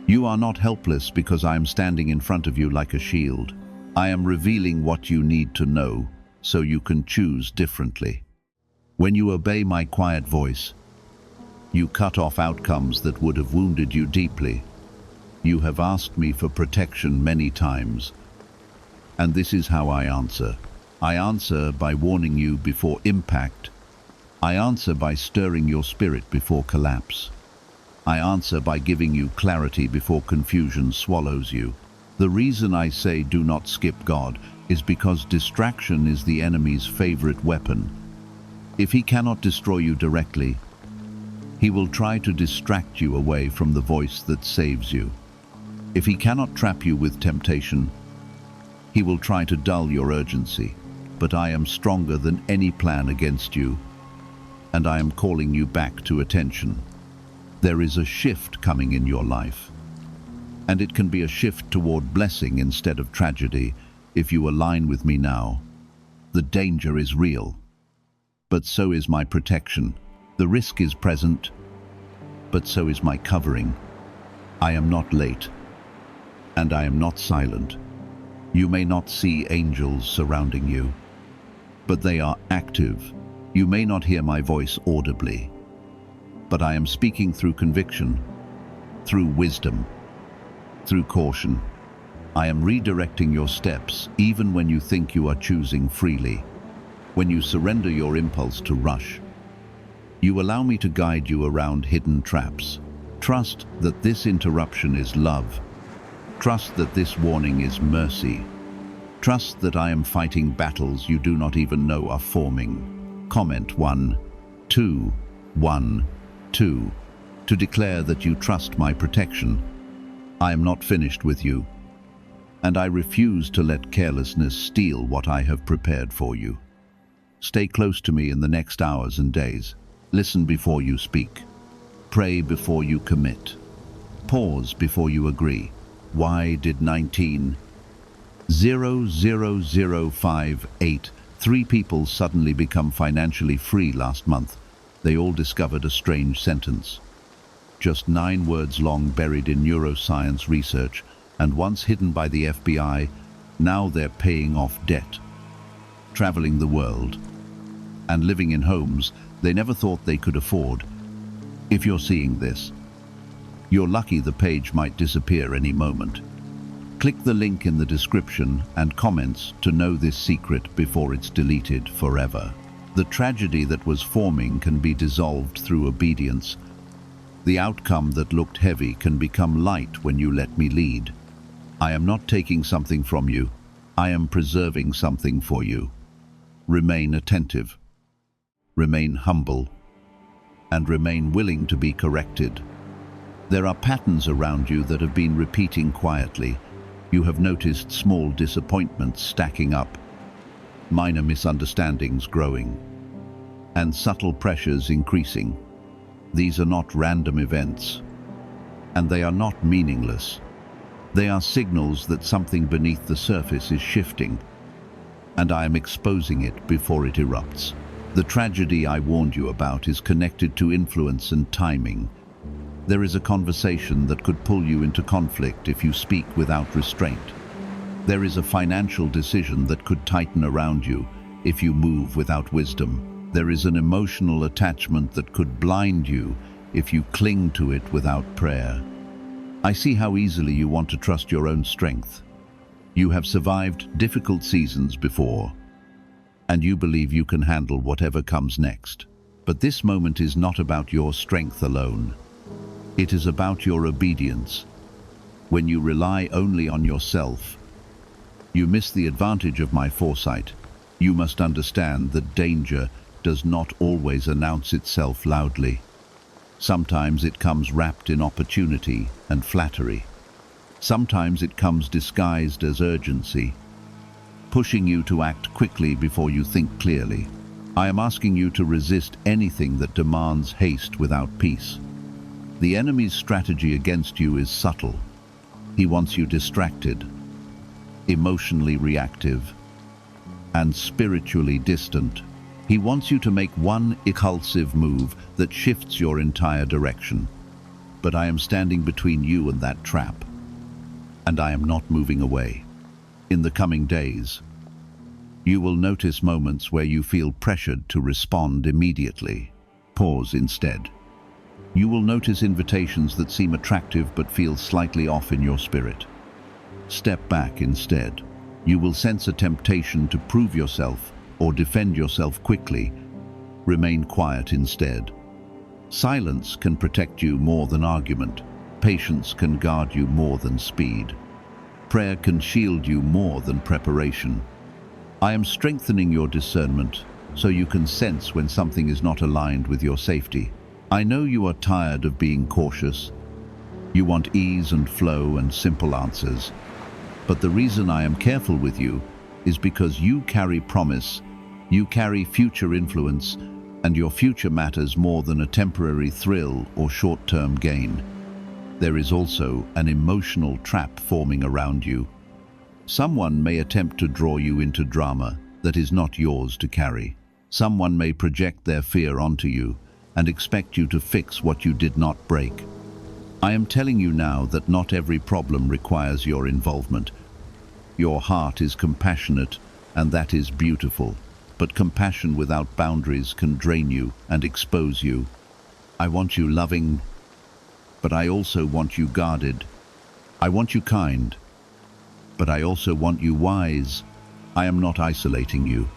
You are not helpless because I am standing in front of you like a shield. I am revealing what you need to know so you can choose differently. When you obey my quiet voice, you cut off outcomes that would have wounded you deeply. You have asked me for protection many times, and this is how I answer. I answer by warning you before impact. I answer by stirring your spirit before collapse. I answer by giving you clarity before confusion swallows you. The reason I say do not skip God is because distraction is the enemy's favorite weapon. If he cannot destroy you directly, he will try to distract you away from the voice that saves you. If he cannot trap you with temptation, he will try to dull your urgency. But I am stronger than any plan against you, and I am calling you back to attention. There is a shift coming in your life, and it can be a shift toward blessing instead of tragedy if you align with me now. The danger is real, but so is my protection. The risk is present, but so is my covering. I am not late, and I am not silent. You may not see angels surrounding you, but they are active. You may not hear my voice audibly, but I am speaking through conviction, through wisdom, through caution. I am redirecting your steps even when you think you are choosing freely. When you surrender your impulse to rush, you allow me to guide you around hidden traps. Trust that this interruption is love. Trust that this warning is mercy. Trust that I am fighting battles you do not even know are forming. Comment 1, 2, 1, 2 to declare that you trust my protection. I am not finished with you, and I refuse to let carelessness steal what I have prepared for you. Stay close to me in the next hours and days. Listen before you speak. Pray before you commit. Pause before you agree. Why did 19,00058 three people suddenly become financially free last month? They all discovered a strange sentence. Just 9 words long, buried in neuroscience research, and once hidden by the FBI, now they're paying off debt, traveling the world, and living in homes they never thought they could afford. If you're seeing this, you're lucky. The page might disappear any moment. Click the link in the description and comments to know this secret before it's deleted forever. The tragedy that was forming can be dissolved through obedience. The outcome that looked heavy can become light when you let me lead. I am not taking something from you. I am preserving something for you. Remain attentive. Remain humble. And remain willing to be corrected. There are patterns around you that have been repeating quietly. You have noticed small disappointments stacking up, minor misunderstandings growing, and subtle pressures increasing. These are not random events, and they are not meaningless. They are signals that something beneath the surface is shifting, and I am exposing it before it erupts. The tragedy I warned you about is connected to influence and timing. There is a conversation that could pull you into conflict if you speak without restraint. There is a financial decision that could tighten around you if you move without wisdom. There is an emotional attachment that could blind you if you cling to it without prayer. I see how easily you want to trust your own strength. You have survived difficult seasons before, and you believe you can handle whatever comes next. But this moment is not about your strength alone. It is about your obedience. When you rely only on yourself, you miss the advantage of my foresight. You must understand that danger does not always announce itself loudly. Sometimes it comes wrapped in opportunity and flattery. Sometimes it comes disguised as urgency, pushing you to act quickly before you think clearly. I am asking you to resist anything that demands haste without peace. The enemy's strategy against you is subtle. He wants you distracted, emotionally reactive, and spiritually distant. He wants you to make one impulsive move that shifts your entire direction. But I am standing between you and that trap, and I am not moving away. In the coming days, you will notice moments where you feel pressured to respond immediately. Pause instead. You will notice invitations that seem attractive but feel slightly off in your spirit. Step back instead. You will sense a temptation to prove yourself or defend yourself quickly. Remain quiet instead. Silence can protect you more than argument. Patience can guard you more than speed. Prayer can shield you more than preparation. I am strengthening your discernment so you can sense when something is not aligned with your safety. I know you are tired of being cautious. You want ease and flow and simple answers. But the reason I am careful with you is because you carry promise, you carry future influence, and your future matters more than a temporary thrill or short-term gain. There is also an emotional trap forming around you. Someone may attempt to draw you into drama that is not yours to carry. Someone may project their fear onto you and expect you to fix what you did not break. I am telling you now that not every problem requires your involvement. Your heart is compassionate, and that is beautiful. But compassion without boundaries can drain you and expose you. I want you loving, but I also want you guarded. I want you kind, but I also want you wise. I am not isolating you.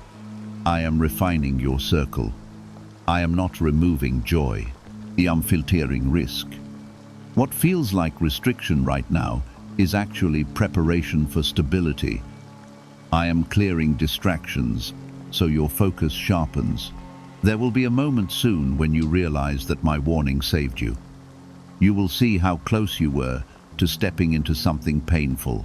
I am refining your circle. I am not removing joy. I am filtering risk. What feels like restriction right now is actually preparation for stability. I am clearing distractions so your focus sharpens. There will be a moment soon when you realize that my warning saved you. You will see how close you were to stepping into something painful.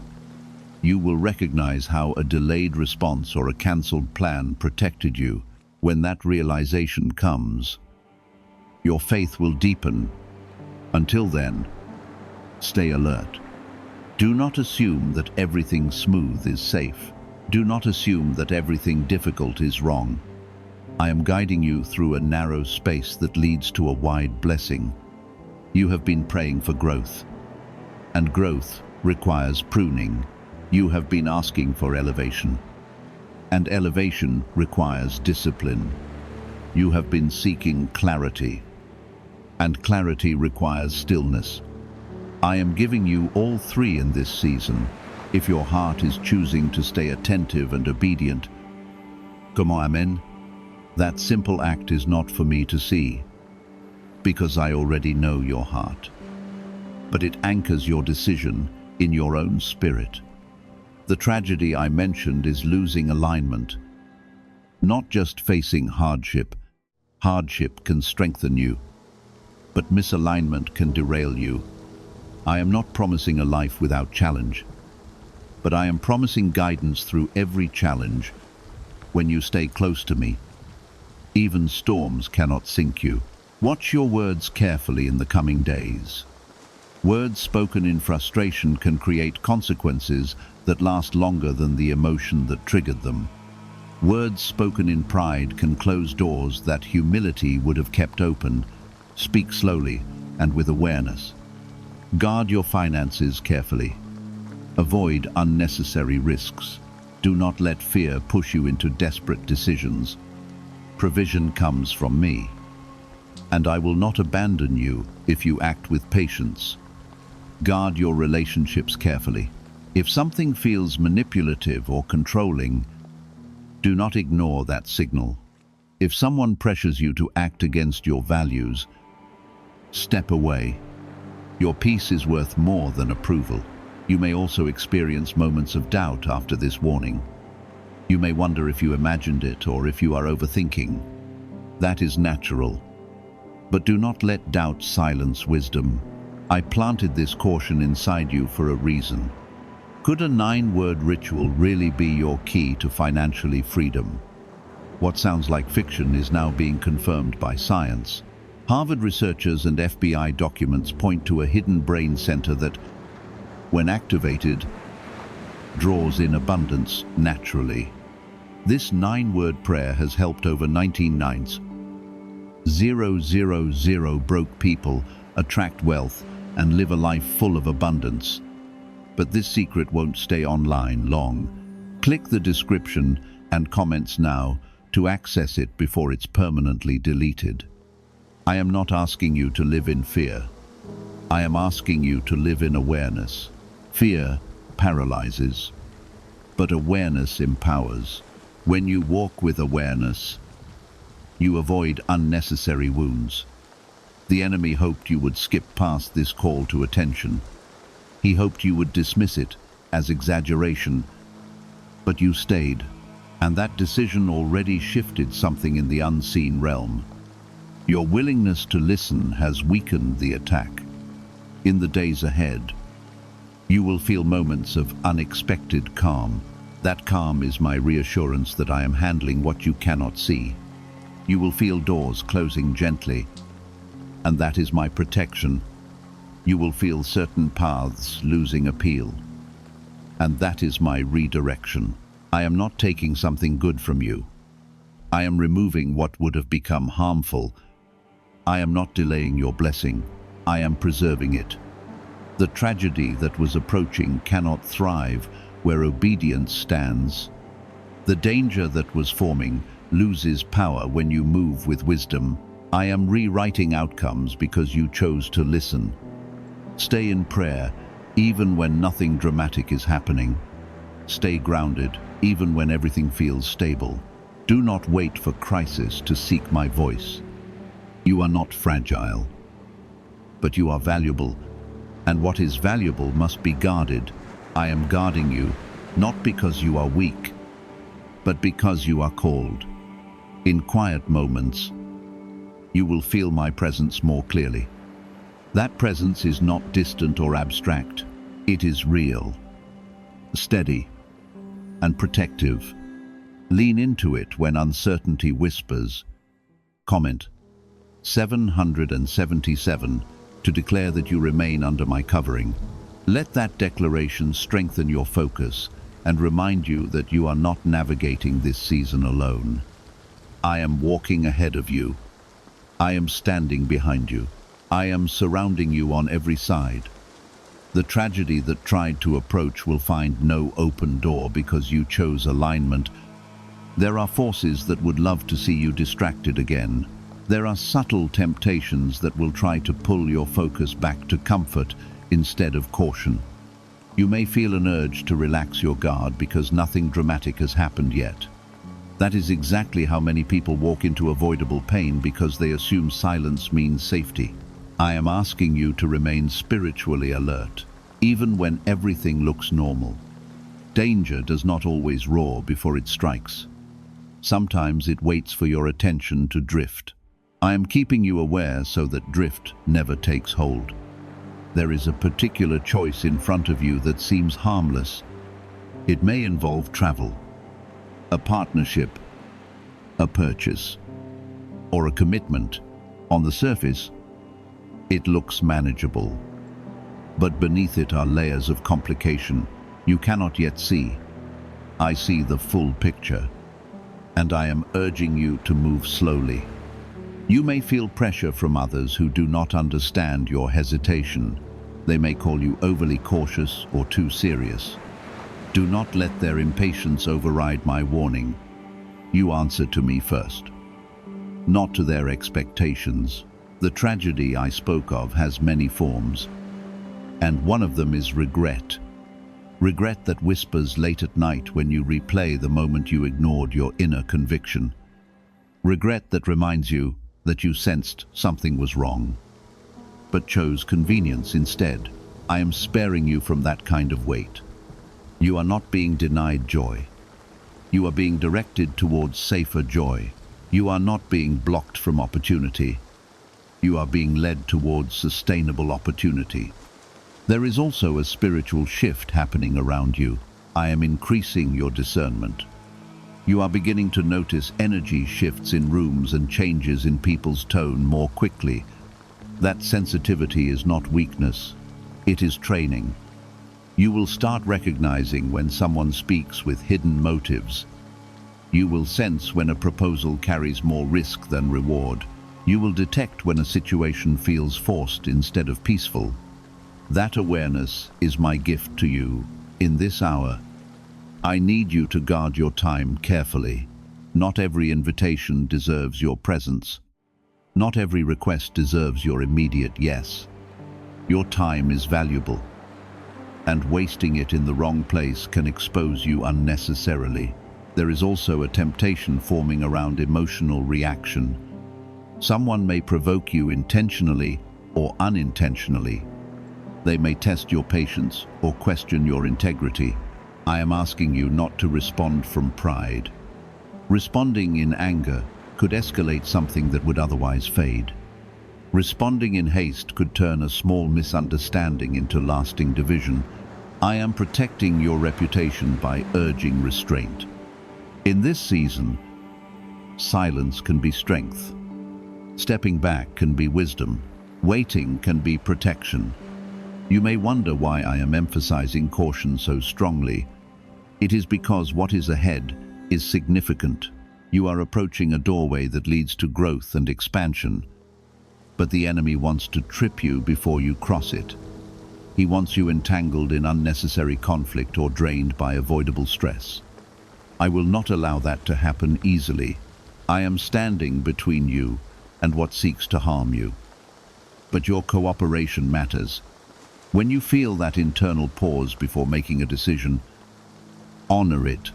You will recognize how a delayed response or a cancelled plan protected you. When that realization comes, your faith will deepen. Until then, stay alert. Do not assume that everything smooth is safe. Do not assume that everything difficult is wrong. I am guiding you through a narrow space that leads to a wide blessing. You have been praying for growth, and growth requires pruning. You have been asking for elevation, and elevation requires discipline. You have been seeking clarity, and clarity requires stillness. I am giving you all three in this season. If your heart is choosing to stay attentive and obedient, come on, amen. That simple act is not for me to see, because I already know your heart. But it anchors your decision in your own spirit. The tragedy I mentioned is losing alignment. Not just facing hardship. Hardship can strengthen you, but misalignment can derail you. I am not promising a life without challenge, but I am promising guidance through every challenge. When you stay close to me, even storms cannot sink you. Watch your words carefully in the coming days. Words spoken in frustration can create consequences that last longer than the emotion that triggered them. Words spoken in pride can close doors that humility would have kept open. Speak slowly and with awareness. Guard your finances carefully. Avoid unnecessary risks. Do not let fear push you into desperate decisions. Provision comes from me, and I will not abandon you if you act with patience. Guard your relationships carefully. If something feels manipulative or controlling, do not ignore that signal. If someone pressures you to act against your values, step away. Your peace is worth more than approval. You may also experience moments of doubt after this warning. You may wonder if you imagined it or if you are overthinking. That is natural. But do not let doubt silence wisdom. I planted this caution inside you for a reason. Could a 9-word ritual really be your key to financially freedom? What sounds like fiction is now being confirmed by science. Harvard researchers and FBI documents point to a hidden brain center that, when activated, draws in abundance naturally. This 9-word prayer has helped over 19,000 broke people attract wealth and live a life full of abundance. But this secret won't stay online long. Click the description and comments now to access it before it's permanently deleted. I am not asking you to live in fear. I am asking you to live in awareness. Fear paralyzes, but awareness empowers. When you walk with awareness, you avoid unnecessary wounds. The enemy hoped you would skip past this call to attention. He hoped you would dismiss it as exaggeration, but you stayed, and that decision already shifted something in the unseen realm. Your willingness to listen has weakened the attack. In the days ahead, you will feel moments of unexpected calm. That calm is my reassurance that I am handling what you cannot see. You will feel doors closing gently, and that is my protection. You will feel certain paths losing appeal, and that is my redirection. I am not taking something good from you. I am removing what would have become harmful. I am not delaying your blessing. I am preserving it. The tragedy that was approaching cannot thrive where obedience stands. The danger that was forming loses power when you move with wisdom. I am rewriting outcomes because you chose to listen. Stay in prayer, even when nothing dramatic is happening. Stay grounded, even when everything feels stable. Do not wait for crisis to seek my voice. You are not fragile, but you are valuable, and what is valuable must be guarded. I am guarding you, not because you are weak, but because you are called. In quiet moments, you will feel my presence more clearly. That presence is not distant or abstract. It is real, steady, and protective. Lean into it when uncertainty whispers. Comment 777 to declare that you remain under my covering. Let that declaration strengthen your focus and remind you that you are not navigating this season alone. I am walking ahead of you. I am standing behind you. I am surrounding you on every side. The tragedy that tried to approach will find no open door because you chose alignment. There are forces that would love to see you distracted again. There are subtle temptations that will try to pull your focus back to comfort instead of caution. You may feel an urge to relax your guard because nothing dramatic has happened yet. That is exactly how many people walk into avoidable pain because they assume silence means safety. I am asking you to remain spiritually alert, even when everything looks normal. Danger does not always roar before it strikes. Sometimes it waits for your attention to drift. I am keeping you aware so that drift never takes hold. There is a particular choice in front of you that seems harmless. It may involve travel, a partnership, a purchase, or a commitment. On the surface, it looks manageable, but beneath it are layers of complication you cannot yet see. I see the full picture, and I am urging you to move slowly. You may feel pressure from others who do not understand your hesitation. They may call you overly cautious or too serious. Do not let their impatience override my warning. You answer to me first, not to their expectations. The tragedy I spoke of has many forms. And one of them is regret. Regret that whispers late at night when you replay the moment you ignored your inner conviction. Regret that reminds you that you sensed something was wrong, but chose convenience instead. I am sparing you from that kind of weight. You are not being denied joy. You are being directed towards safer joy. You are not being blocked from opportunity. You are being led towards sustainable opportunity. There is also a spiritual shift happening around you. I am increasing your discernment. You are beginning to notice energy shifts in rooms and changes in people's tone more quickly. That sensitivity is not weakness, it is training. You will start recognizing when someone speaks with hidden motives. You will sense when a proposal carries more risk than reward. You will detect when a situation feels forced instead of peaceful. That awareness is my gift to you in this hour. I need you to guard your time carefully. Not every invitation deserves your presence. Not every request deserves your immediate yes. Your time is valuable, and wasting it in the wrong place can expose you unnecessarily. There is also a temptation forming around emotional reaction. Someone may provoke you intentionally or unintentionally. They may test your patience or question your integrity. I am asking you not to respond from pride. Responding in anger could escalate something that would otherwise fade. Responding in haste could turn a small misunderstanding into lasting division. I am protecting your reputation by urging restraint. In this season, silence can be strength. Stepping back can be wisdom. Waiting can be protection. You may wonder why I am emphasizing caution so strongly. It is because what is ahead is significant. You are approaching a doorway that leads to growth and expansion, but the enemy wants to trip you before you cross it. He wants you entangled in unnecessary conflict or drained by avoidable stress. I will not allow that to happen easily. I am standing between you and what seeks to harm you. But your cooperation matters. When you feel that internal pause before making a decision, honor it.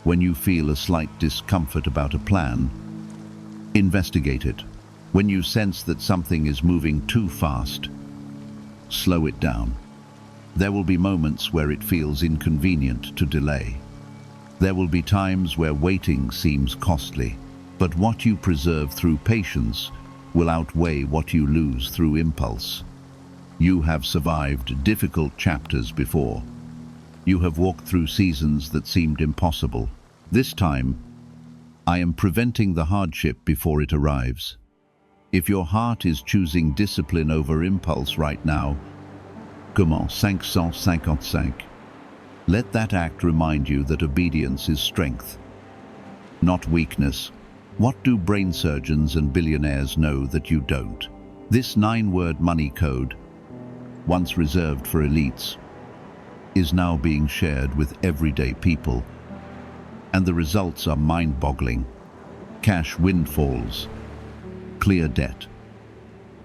When you feel a slight discomfort about a plan, investigate it. When you sense that something is moving too fast, slow it down. There will be moments where it feels inconvenient to delay. There will be times where waiting seems costly, but what you preserve through patience will outweigh what you lose through impulse. You have survived difficult chapters before. You have walked through seasons that seemed impossible. This time, I am preventing the hardship before it arrives. If your heart is choosing discipline over impulse right now, commence 555. Let that act remind you that obedience is strength, not weakness. What do brain surgeons and billionaires know that you don't? This 9-word money code, once reserved for elites, is now being shared with everyday people, and the results are mind-boggling. Cash windfalls, clear debt,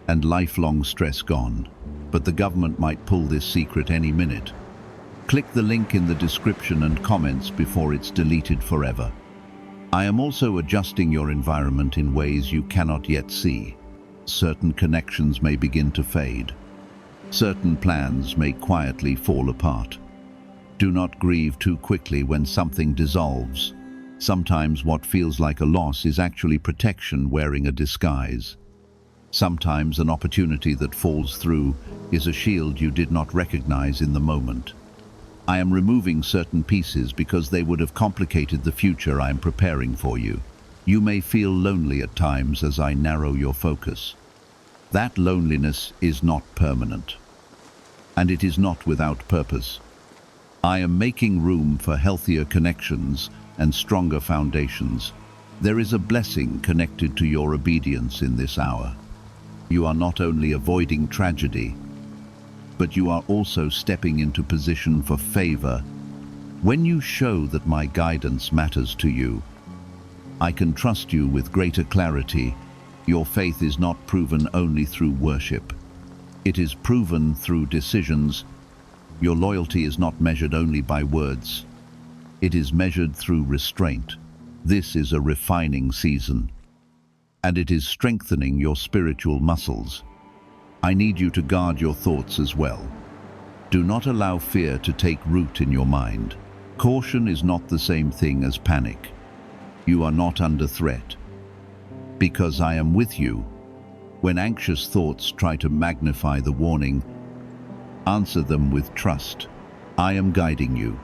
and lifelong stress gone. But the government might pull this secret any minute. Click the link in the description and comments before it's deleted forever. I am also adjusting your environment in ways you cannot yet see. Certain connections may begin to fade. Certain plans may quietly fall apart. Do not grieve too quickly when something dissolves. Sometimes what feels like a loss is actually protection wearing a disguise. Sometimes an opportunity that falls through is a shield you did not recognize in the moment. I am removing certain pieces because they would have complicated the future I am preparing for you. You may feel lonely at times as I narrow your focus. That loneliness is not permanent, and it is not without purpose. I am making room for healthier connections and stronger foundations. There is a blessing connected to your obedience in this hour. You are not only avoiding tragedy, but you are also stepping into position for favor. When you show that my guidance matters to you, I can trust you with greater clarity. Your faith is not proven only through worship. It is proven through decisions. Your loyalty is not measured only by words. It is measured through restraint. This is a refining season, and it is strengthening your spiritual muscles. I need you to guard your thoughts as well. Do not allow fear to take root in your mind. Caution is not the same thing as panic. You are not under threat, because I am with you. When anxious thoughts try to magnify the warning, answer them with trust. I am guiding you,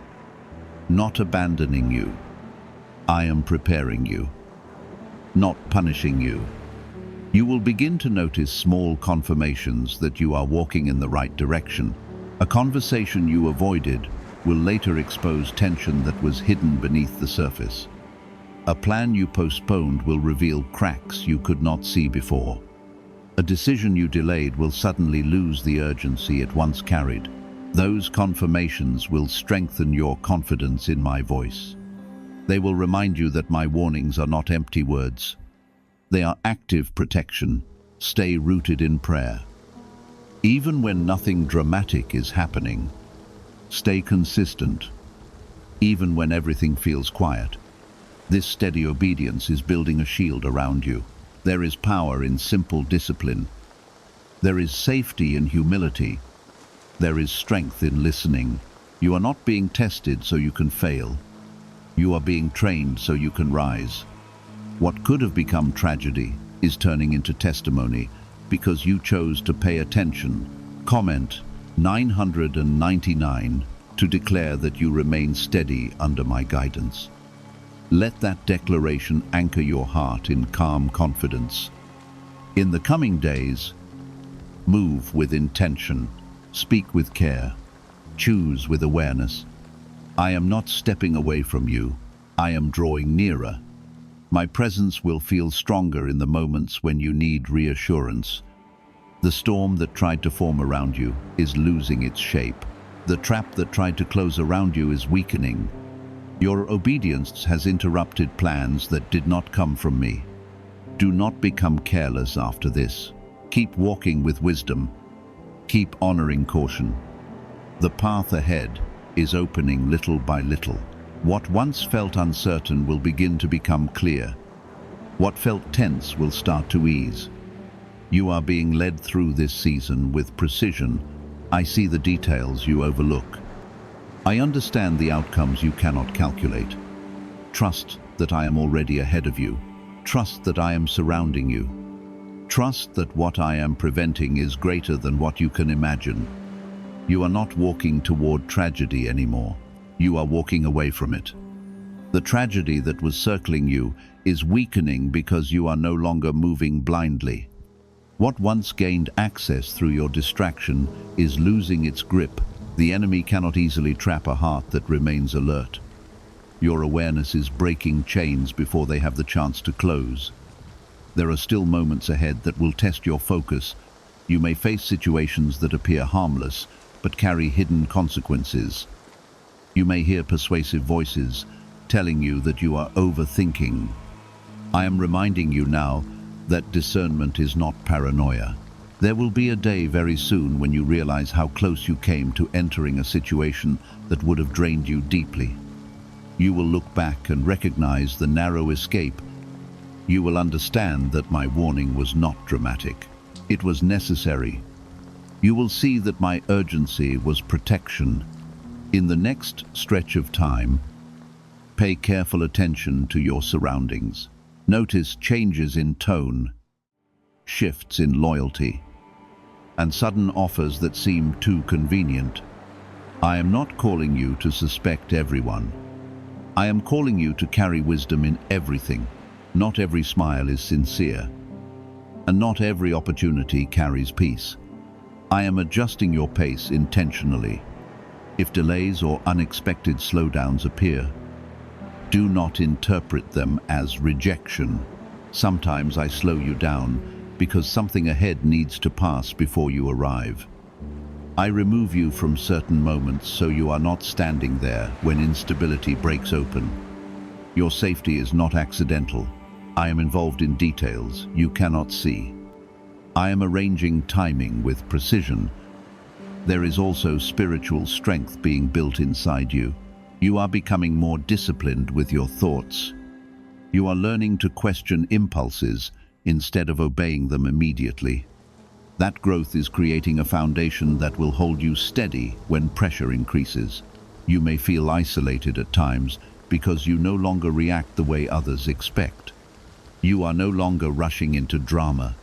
not abandoning you. I am preparing you, not punishing you. You will begin to notice small confirmations that you are walking in the right direction. A conversation you avoided will later expose tension that was hidden beneath the surface. A plan you postponed will reveal cracks you could not see before. A decision you delayed will suddenly lose the urgency it once carried. Those confirmations will strengthen your confidence in my voice. They will remind you that my warnings are not empty words. They are active protection. Stay rooted in prayer. Even when nothing dramatic is happening, stay consistent. Even when everything feels quiet, this steady obedience is building a shield around you. There is power in simple discipline. There is safety in humility. There is strength in listening. You are not being tested so you can fail. You are being trained so you can rise. What could have become tragedy is turning into testimony because you chose to pay attention. Comment 999 to declare that you remain steady under my guidance. Let that declaration anchor your heart in calm confidence. In the coming days, move with intention, speak with care, choose with awareness. I am not stepping away from you. I am drawing nearer. My presence will feel stronger in the moments when you need reassurance. The storm that tried to form around you is losing its shape. The trap that tried to close around you is weakening. Your obedience has interrupted plans that did not come from me. Do not become careless after this. Keep walking with wisdom. Keep honoring caution. The path ahead is opening little by little. What once felt uncertain will begin to become clear. What felt tense will start to ease. You are being led through this season with precision. I see the details you overlook. I understand the outcomes you cannot calculate. Trust that I am already ahead of you. Trust that I am surrounding you. Trust that what I am preventing is greater than what you can imagine. You are not walking toward tragedy anymore. You are walking away from it. The tragedy that was circling you is weakening because you are no longer moving blindly. What once gained access through your distraction is losing its grip. The enemy cannot easily trap a heart that remains alert. Your awareness is breaking chains before they have the chance to close. There are still moments ahead that will test your focus. You may face situations that appear harmless, but carry hidden consequences. You may hear persuasive voices telling you that you are overthinking. I am reminding you now that discernment is not paranoia. There will be a day very soon when you realize how close you came to entering a situation that would have drained you deeply. You will look back and recognize the narrow escape. You will understand that my warning was not dramatic. It was necessary. You will see that my urgency was protection. In the next stretch of time, pay careful attention to your surroundings. Notice changes in tone, shifts in loyalty, and sudden offers that seem too convenient. I am not calling you to suspect everyone. I am calling you to carry wisdom in everything. Not every smile is sincere, and not every opportunity carries peace. I am adjusting your pace intentionally. If delays or unexpected slowdowns appear, do not interpret them as rejection. Sometimes I slow you down because something ahead needs to pass before you arrive. I remove you from certain moments so you are not standing there when instability breaks open. Your safety is not accidental. I am involved in details you cannot see. I am arranging timing with precision. There is also spiritual strength being built inside you. You are becoming more disciplined with your thoughts. You are learning to question impulses instead of obeying them immediately. That growth is creating a foundation that will hold you steady when pressure increases. You may feel isolated at times because you no longer react the way others expect. You are no longer rushing into drama.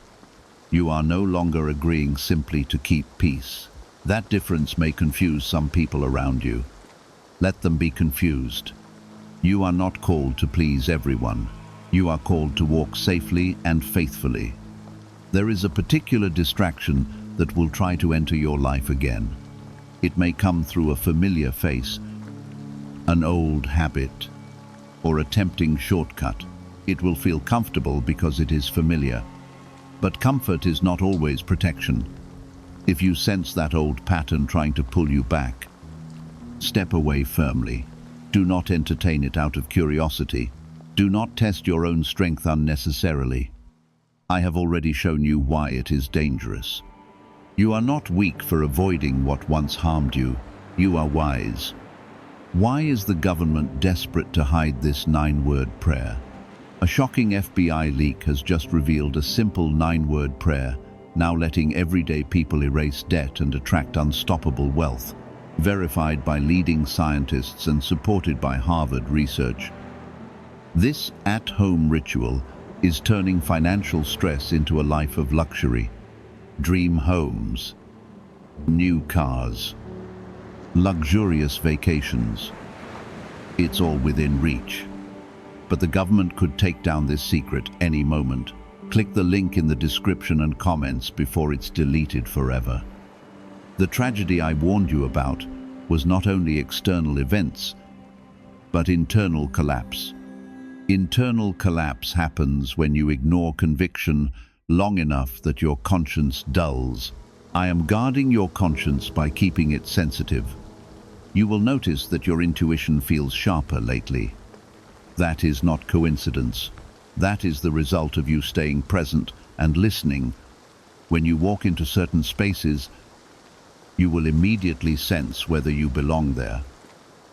You are no longer agreeing simply to keep peace. That difference may confuse some people around you. Let them be confused. You are not called to please everyone. You are called to walk safely and faithfully. There is a particular distraction that will try to enter your life again. It may come through a familiar face, an old habit, or a tempting shortcut. It will feel comfortable because it is familiar. But comfort is not always protection. If you sense that old pattern trying to pull you back, step away firmly. Do not entertain it out of curiosity. Do not test your own strength unnecessarily. I have already shown you why it is dangerous. You are not weak for avoiding what once harmed you. You are wise. Why is the government desperate to hide this 9-word prayer? A shocking FBI leak has just revealed a simple 9-word prayer, now letting everyday people erase debt and attract unstoppable wealth, verified by leading scientists and supported by Harvard research. This at-home ritual is turning financial stress into a life of luxury. Dream homes, new cars, luxurious vacations. It's all within reach. But the government could take down this secret any moment. Click the link in the description and comments before it's deleted forever. The tragedy I warned you about was not only external events, but internal collapse. Internal collapse happens when you ignore conviction long enough that your conscience dulls. I am guarding your conscience by keeping it sensitive. You will notice that your intuition feels sharper lately. That is not coincidence. That is the result of you staying present and listening. When you walk into certain spaces, you will immediately sense whether you belong there.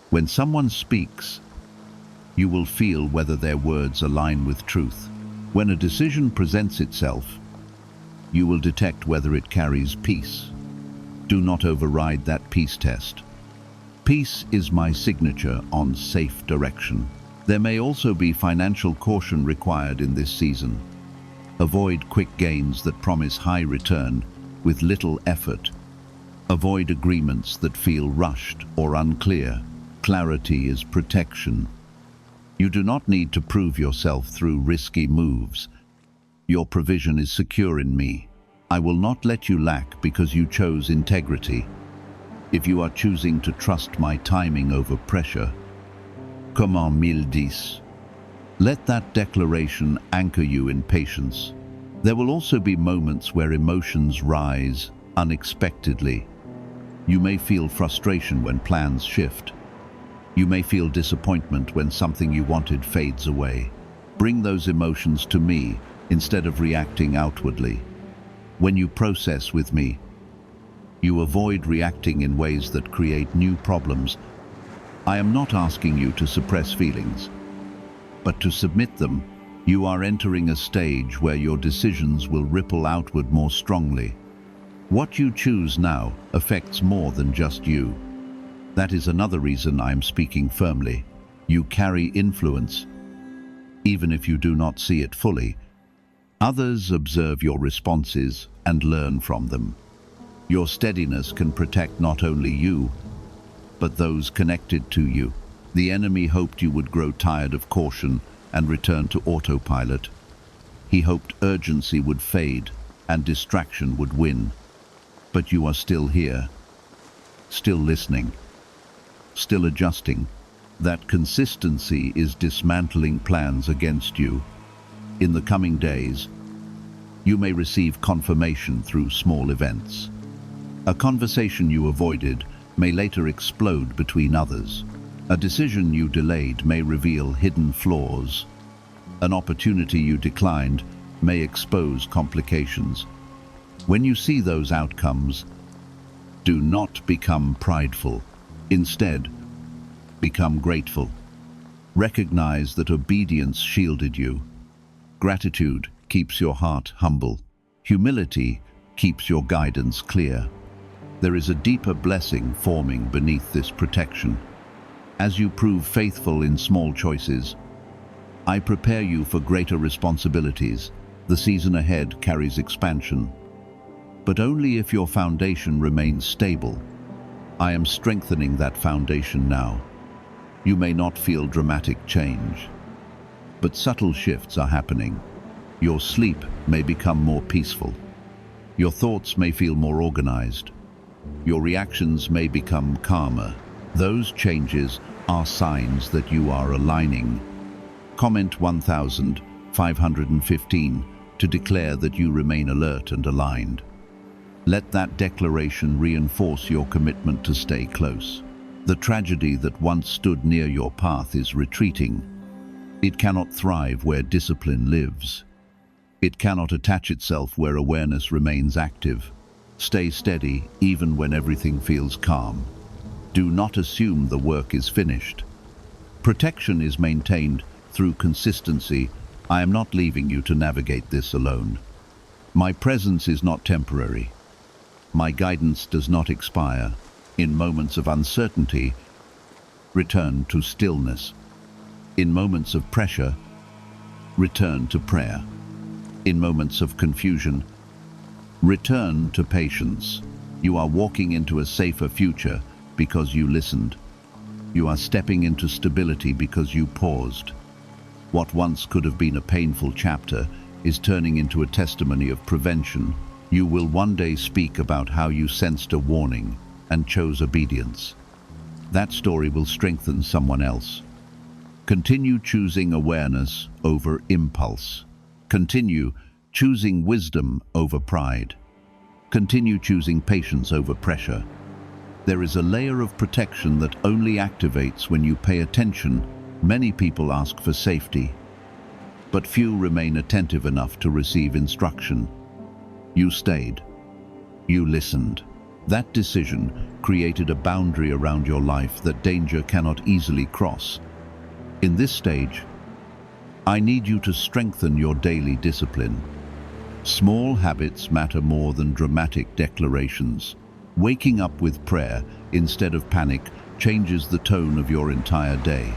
When someone speaks, you will feel whether their words align with truth. When a decision presents itself, you will detect whether it carries peace. Do not override that peace test. Peace is my signature on safe direction. There may also be financial caution required in this season. Avoid quick gains that promise high return with little effort. Avoid agreements that feel rushed or unclear. Clarity is protection. You do not need to prove yourself through risky moves. Your provision is secure in me. I will not let you lack because you chose integrity. If you are choosing to trust my timing over pressure, comment 1010. Let that declaration anchor you in patience. There will also be moments where emotions rise unexpectedly. You may feel frustration when plans shift. You may feel disappointment when something you wanted fades away. Bring those emotions to me instead of reacting outwardly. When you process with me, you avoid reacting in ways that create new problems. I am not asking you to suppress feelings, but to submit them. You are entering a stage where your decisions will ripple outward more strongly. What you choose now affects more than just you. That is another reason I am speaking firmly. You carry influence, even if you do not see it fully. Others observe your responses and learn from them. Your steadiness can protect not only you, but those connected to you. The enemy hoped you would grow tired of caution and return to autopilot. He hoped urgency would fade and distraction would win. But you are still here, still listening, still adjusting. That consistency is dismantling plans against you. In the coming days, you may receive confirmation through small events. A conversation you avoided may later explode between others. A decision you delayed may reveal hidden flaws. An opportunity you declined may expose complications. When you see those outcomes, do not become prideful. Instead, become grateful. Recognize that obedience shielded you. Gratitude keeps your heart humble. Humility keeps your guidance clear. There is a deeper blessing forming beneath this protection. As you prove faithful in small choices, I prepare you for greater responsibilities. The season ahead carries expansion, but only if your foundation remains stable. I am strengthening that foundation now. You may not feel dramatic change, but subtle shifts are happening. Your sleep may become more peaceful. Your thoughts may feel more organized. Your reactions may become calmer. Those changes are signs that you are aligning. Comment 1515 to declare that you remain alert and aligned. Let that declaration reinforce your commitment to stay close. The tragedy that once stood near your path is retreating. It cannot thrive where discipline lives. It cannot attach itself where awareness remains active. Stay steady even when everything feels calm. Do not assume the work is finished. Protection is maintained through consistency. I am not leaving you to navigate this alone. My presence is not temporary. My guidance does not expire. In moments of uncertainty, return to stillness. In moments of pressure, return to prayer. In moments of confusion, return to patience. You are walking into a safer future because you listened. You are stepping into stability because you paused. What once could have been a painful chapter is turning into a testimony of prevention. You will one day speak about how you sensed a warning and chose obedience. That story will strengthen someone else. Continue choosing awareness over impulse. Continue choosing wisdom over pride. Continue choosing patience over pressure. There is a layer of protection that only activates when you pay attention. Many people ask for safety, but few remain attentive enough to receive instruction. You stayed. You listened. That decision created a boundary around your life that danger cannot easily cross. In this stage, I need you to strengthen your daily discipline. Small habits matter more than dramatic declarations. Waking up with prayer instead of panic changes the tone of your entire day.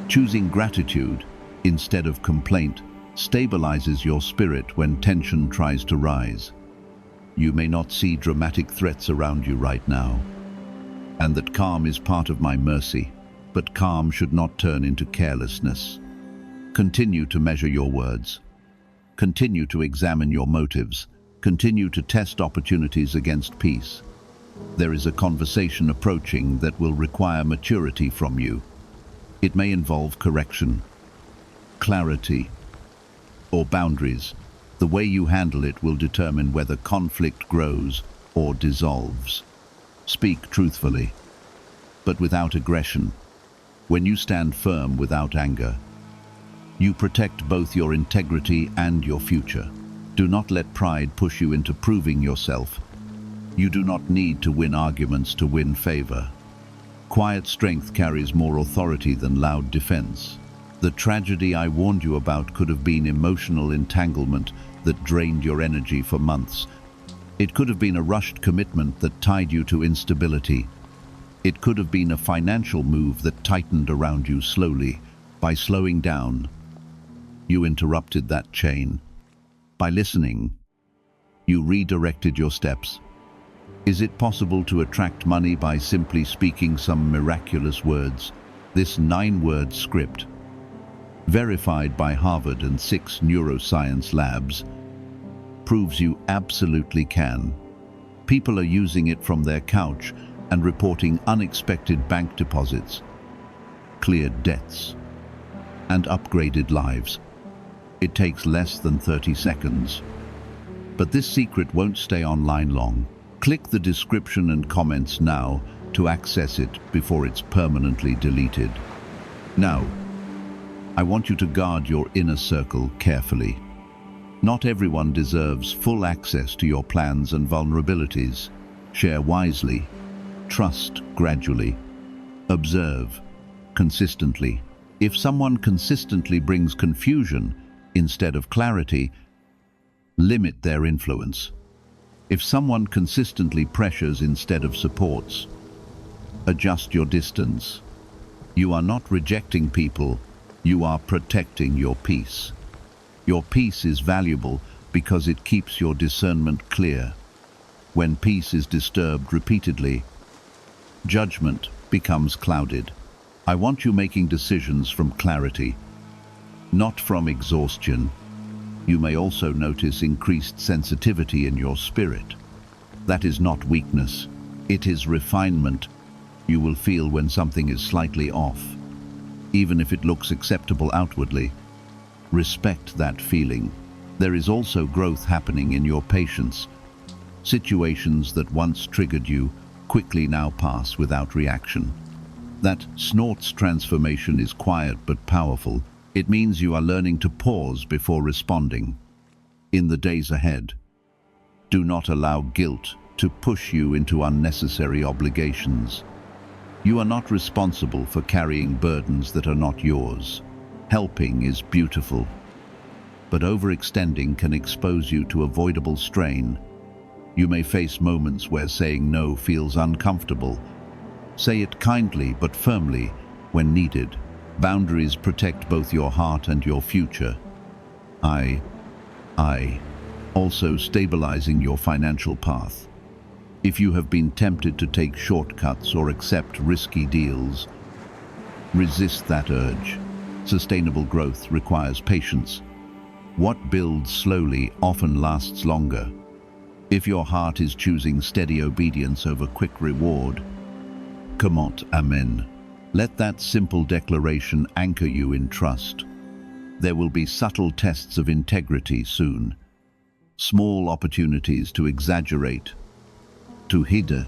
Choosing gratitude instead of complaint stabilizes your spirit when tension tries to rise. You may not see dramatic threats around you right now, and that calm is part of my mercy, but calm should not turn into carelessness. Continue to measure your words. Continue to examine your motives. Continue to test opportunities against peace. There is a conversation approaching that will require maturity from you. It may involve correction, clarity, or boundaries. The way you handle it will determine whether conflict grows or dissolves. Speak truthfully, but without aggression. When you stand firm without anger, you protect both your integrity and your future. Do not let pride push you into proving yourself. You do not need to win arguments to win favor. Quiet strength carries more authority than loud defense. The tragedy I warned you about could have been emotional entanglement that drained your energy for months. It could have been a rushed commitment that tied you to instability. It could have been a financial move that tightened around you slowly. By slowing down, you interrupted that chain. By listening, you redirected your steps. Is it possible to attract money by simply speaking some miraculous words? This 9-word script, verified by Harvard and 6 neuroscience labs, proves you absolutely can. People are using it from their couch and reporting unexpected bank deposits, cleared debts, and upgraded lives. It takes less than 30 seconds. But this secret won't stay online long. Click the description and comments now to access it before it's permanently deleted. Now, I want you to guard your inner circle carefully. Not everyone deserves full access to your plans and vulnerabilities. Share wisely. Trust gradually. Observe consistently. If someone consistently brings confusion instead of clarity, limit their influence. If someone consistently pressures instead of supports, adjust your distance. You are not rejecting people, you are protecting your peace. Your peace is valuable because it keeps your discernment clear. When peace is disturbed repeatedly, judgment becomes clouded. I want you making decisions from clarity, not from exhaustion. You may also notice increased sensitivity in your spirit. That is not weakness, it is refinement. You will feel when something is slightly off, even if it looks acceptable outwardly. Respect that feeling. There is also growth happening in your patience. Situations that once triggered you quickly now pass without reaction. That snort's transformation is quiet but powerful. It means you are learning to pause before responding. In the days ahead, do not allow guilt to push you into unnecessary obligations. You are not responsible for carrying burdens that are not yours. Helping is beautiful, but overextending can expose you to avoidable strain. You may face moments where saying no feels uncomfortable. Say it kindly but firmly when needed. Boundaries protect both your heart and your future. Also stabilizing your financial path. If you have been tempted to take shortcuts or accept risky deals, resist that urge. Sustainable growth requires patience. What builds slowly often lasts longer. If your heart is choosing steady obedience over quick reward, Kamot Amen. Let that simple declaration anchor you in trust. There will be subtle tests of integrity soon. Small opportunities to exaggerate, to hide,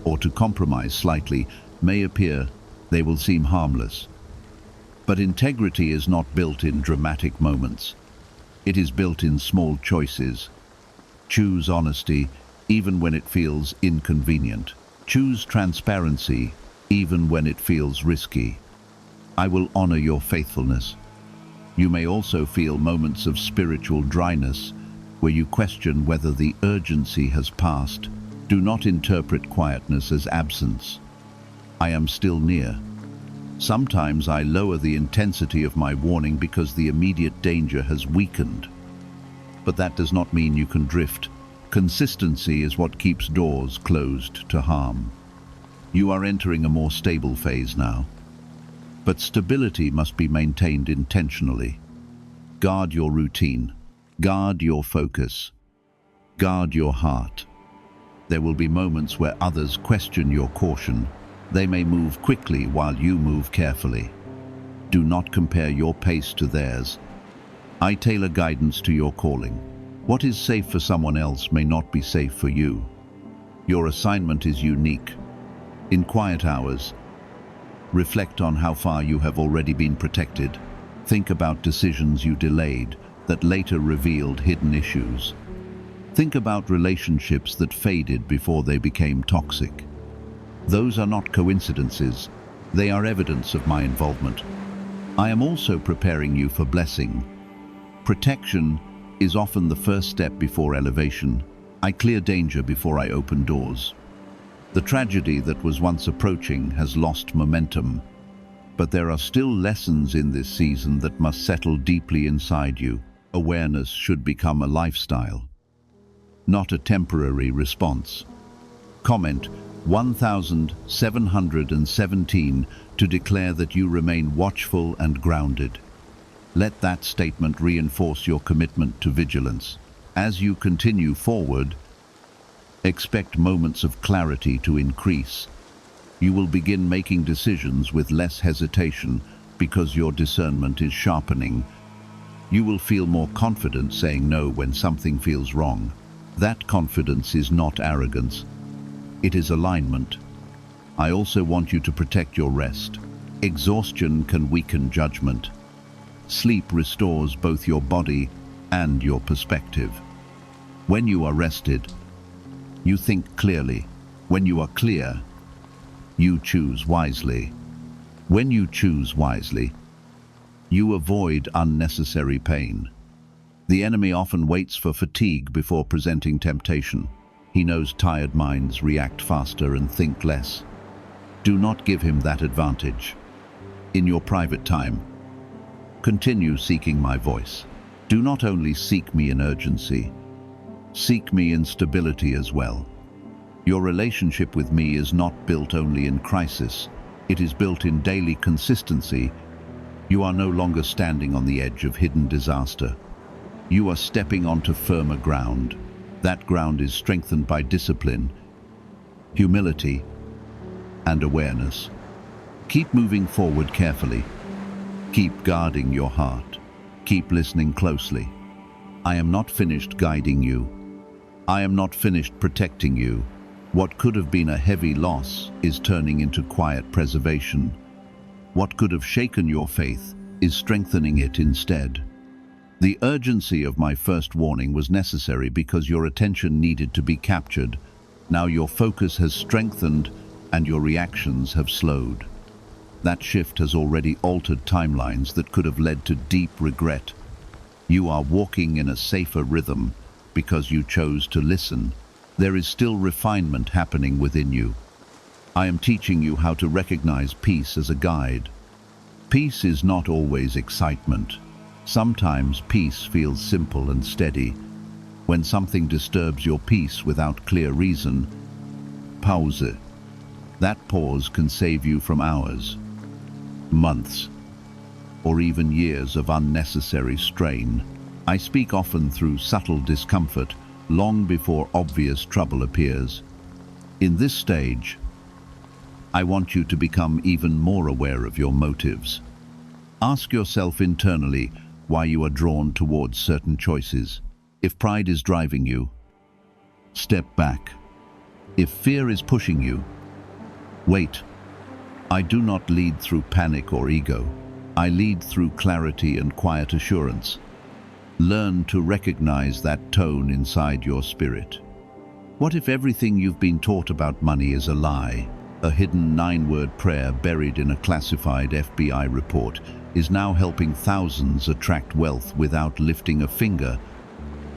or to compromise slightly may appear. They will seem harmless. But integrity is not built in dramatic moments. It is built in small choices. Choose honesty, even when it feels inconvenient. Choose transparency, even when it feels risky. I will honor your faithfulness. You may also feel moments of spiritual dryness, where you question whether the urgency has passed. Do not interpret quietness as absence. I am still near. Sometimes I lower the intensity of my warning because the immediate danger has weakened. But that does not mean you can drift. Consistency is what keeps doors closed to harm. You are entering a more stable phase now. But stability must be maintained intentionally. Guard your routine. Guard your focus. Guard your heart. There will be moments where others question your caution. They may move quickly while you move carefully. Do not compare your pace to theirs. I tailor guidance to your calling. What is safe for someone else may not be safe for you. Your assignment is unique. In quiet hours, reflect on how far you have already been protected. Think about decisions you delayed that later revealed hidden issues. Think about relationships that faded before they became toxic. Those are not coincidences. They are evidence of my involvement. I am also preparing you for blessing. Protection is often the first step before elevation. I clear danger before I open doors. The tragedy that was once approaching has lost momentum, but there are still lessons in this season that must settle deeply inside you. Awareness should become a lifestyle, not a temporary response. Comment 1717 to declare that you remain watchful and grounded. Let that statement reinforce your commitment to vigilance. As you continue forward, expect moments of clarity to increase. You will begin making decisions with less hesitation because your discernment is sharpening. You will feel more confident saying no when something feels wrong. That confidence is not arrogance. It is alignment. I also want you to protect your rest. Exhaustion can weaken judgment. Sleep restores both your body and your perspective. When you are rested, you think clearly. When you are clear, you choose wisely. When you choose wisely, you avoid unnecessary pain. The enemy often waits for fatigue before presenting temptation. He knows tired minds react faster and think less. Do not give him that advantage. In your private time, continue seeking my voice. Do not only seek me in urgency, seek me in stability as well. Your relationship with me is not built only in crisis. It is built in daily consistency. You are no longer standing on the edge of hidden disaster. You are stepping onto firmer ground. That ground is strengthened by discipline, humility, and awareness. Keep moving forward carefully. Keep guarding your heart. Keep listening closely. I am not finished guiding you. I am not finished protecting you. What could have been a heavy loss is turning into quiet preservation. What could have shaken your faith is strengthening it instead. The urgency of my first warning was necessary because your attention needed to be captured. Now your focus has strengthened and your reactions have slowed. That shift has already altered timelines that could have led to deep regret. You are walking in a safer rhythm because you chose to listen. There is still refinement happening within you. I am teaching you how to recognize peace as a guide. Peace is not always excitement. Sometimes peace feels simple and steady. When something disturbs your peace without clear reason, pause it. That pause can save you from hours, months, or even years of unnecessary strain. I speak often through subtle discomfort, long before obvious trouble appears. In this stage, I want you to become even more aware of your motives. Ask yourself internally why you are drawn towards certain choices. If pride is driving you, step back. If fear is pushing you, wait. I do not lead through panic or ego. I lead through clarity and quiet assurance. Learn to recognize that tone inside your spirit. What if everything you've been taught about money is a lie? A hidden 9-word prayer buried in a classified FBI report is now helping thousands attract wealth without lifting a finger.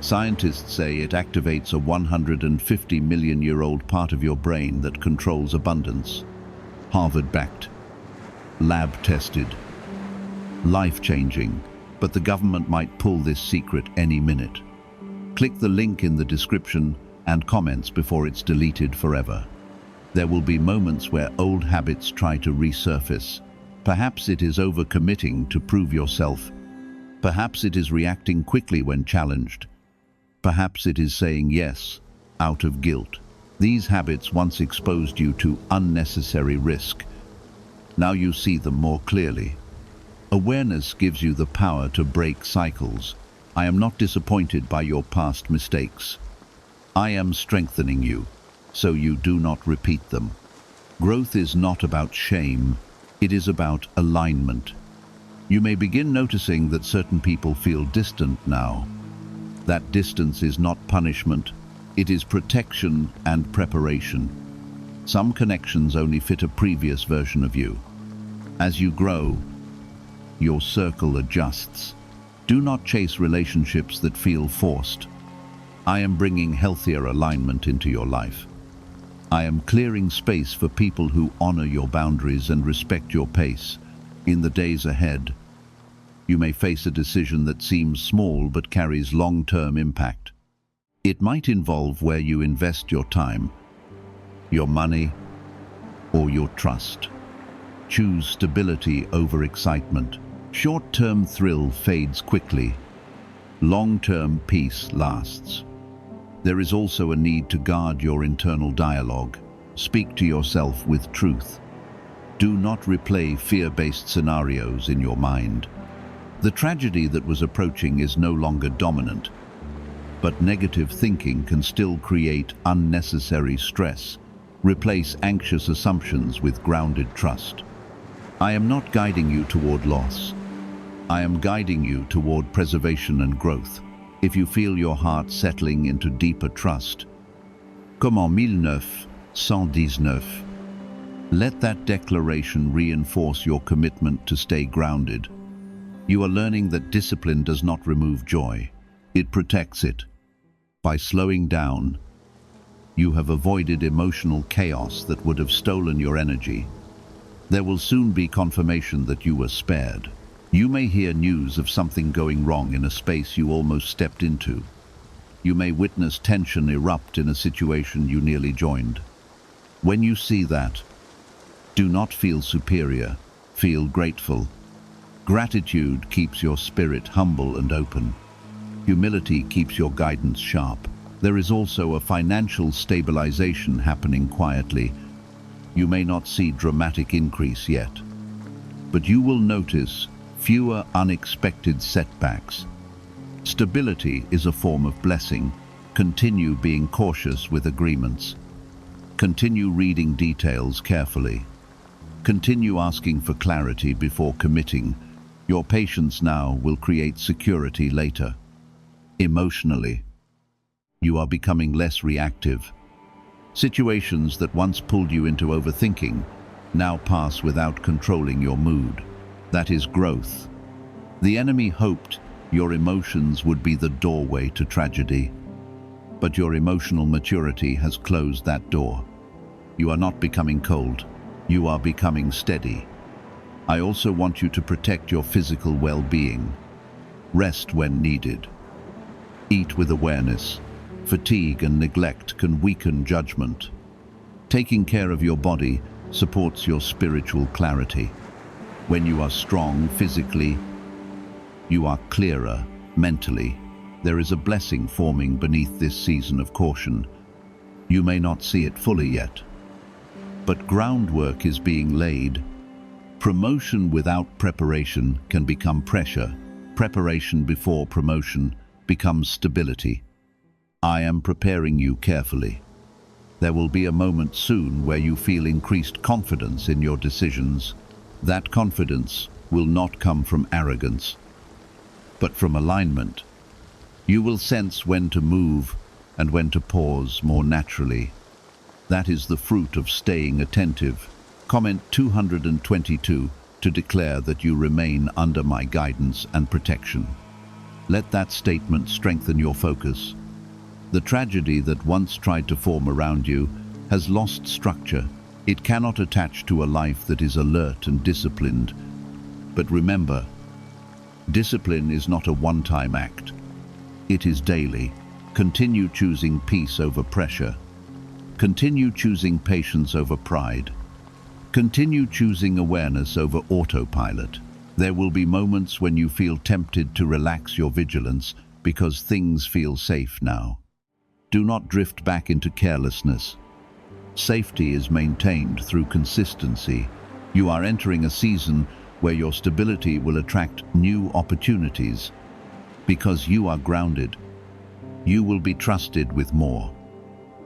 Scientists say it activates a 150 million-year-old part of your brain that controls abundance. Harvard-backed, lab-tested, life-changing, but the government might pull this secret any minute. Click the link in the description and comments before it's deleted forever. There will be moments where old habits try to resurface. Perhaps it is overcommitting to prove yourself. Perhaps it is reacting quickly when challenged. Perhaps it is saying yes out of guilt. These habits once exposed you to unnecessary risk. Now you see them more clearly. Awareness gives you the power to break cycles. I am not disappointed by your past mistakes. I am strengthening you, so you do not repeat them. Growth is not about shame, it is about alignment. You may begin noticing that certain people feel distant now. That distance is not punishment, it is protection and preparation. Some connections only fit a previous version of you. As you grow, your circle adjusts. Do not chase relationships that feel forced. I am bringing healthier alignment into your life. I am clearing space for people who honor your boundaries and respect your pace. In the days ahead, you may face a decision that seems small but carries long-term impact. It might involve where you invest your time, your money, or your trust. Choose stability over excitement. Short-term thrill fades quickly. Long-term peace lasts. There is also a need to guard your internal dialogue. Speak to yourself with truth. Do not replay fear-based scenarios in your mind. The tragedy that was approaching is no longer dominant, but negative thinking can still create unnecessary stress. Replace anxious assumptions with grounded trust. I am not guiding you toward loss. I am guiding you toward preservation and growth. If you feel your heart settling into deeper trust, comme en 1919, let that declaration reinforce your commitment to stay grounded. You are learning that discipline does not remove joy, it protects it. By slowing down, you have avoided emotional chaos that would have stolen your energy. There will soon be confirmation that you were spared. You may hear news of something going wrong in a space you almost stepped into. You may witness tension erupt in a situation you nearly joined. When you see that, do not feel superior, feel grateful. Gratitude keeps your spirit humble and open. Humility keeps your guidance sharp. There is also a financial stabilization happening quietly. You may not see dramatic increase yet, but you will notice fewer unexpected setbacks. Stability is a form of blessing. Continue being cautious with agreements. Continue reading details carefully. Continue asking for clarity before committing. Your patience now will create security later. Emotionally, you are becoming less reactive. Situations that once pulled you into overthinking now pass without controlling your mood. That is growth. The enemy hoped your emotions would be the doorway to tragedy, but your emotional maturity has closed that door. You are not becoming cold, you are becoming steady. I also want you to protect your physical well-being. Rest when needed. Eat with awareness. Fatigue and neglect can weaken judgment. Taking care of your body supports your spiritual clarity. When you are strong physically, you are clearer mentally. There is a blessing forming beneath this season of caution. You may not see it fully yet, but groundwork is being laid. Promotion without preparation can become pressure. Preparation before promotion becomes stability. I am preparing you carefully. There will be a moment soon where you feel increased confidence in your decisions. That confidence will not come from arrogance, but from alignment. You will sense when to move and when to pause more naturally. That is the fruit of staying attentive. Comment 222 to declare that you remain under my guidance and protection. Let that statement strengthen your focus. The tragedy that once tried to form around you has lost structure. It cannot attach to a life that is alert and disciplined. But remember, discipline is not a one-time act. It is daily. Continue choosing peace over pressure. Continue choosing patience over pride. Continue choosing awareness over autopilot. There will be moments when you feel tempted to relax your vigilance because things feel safe now. Do not drift back into carelessness. Safety is maintained through consistency. You are entering a season where your stability will attract new opportunities. Because you are grounded, you will be trusted with more.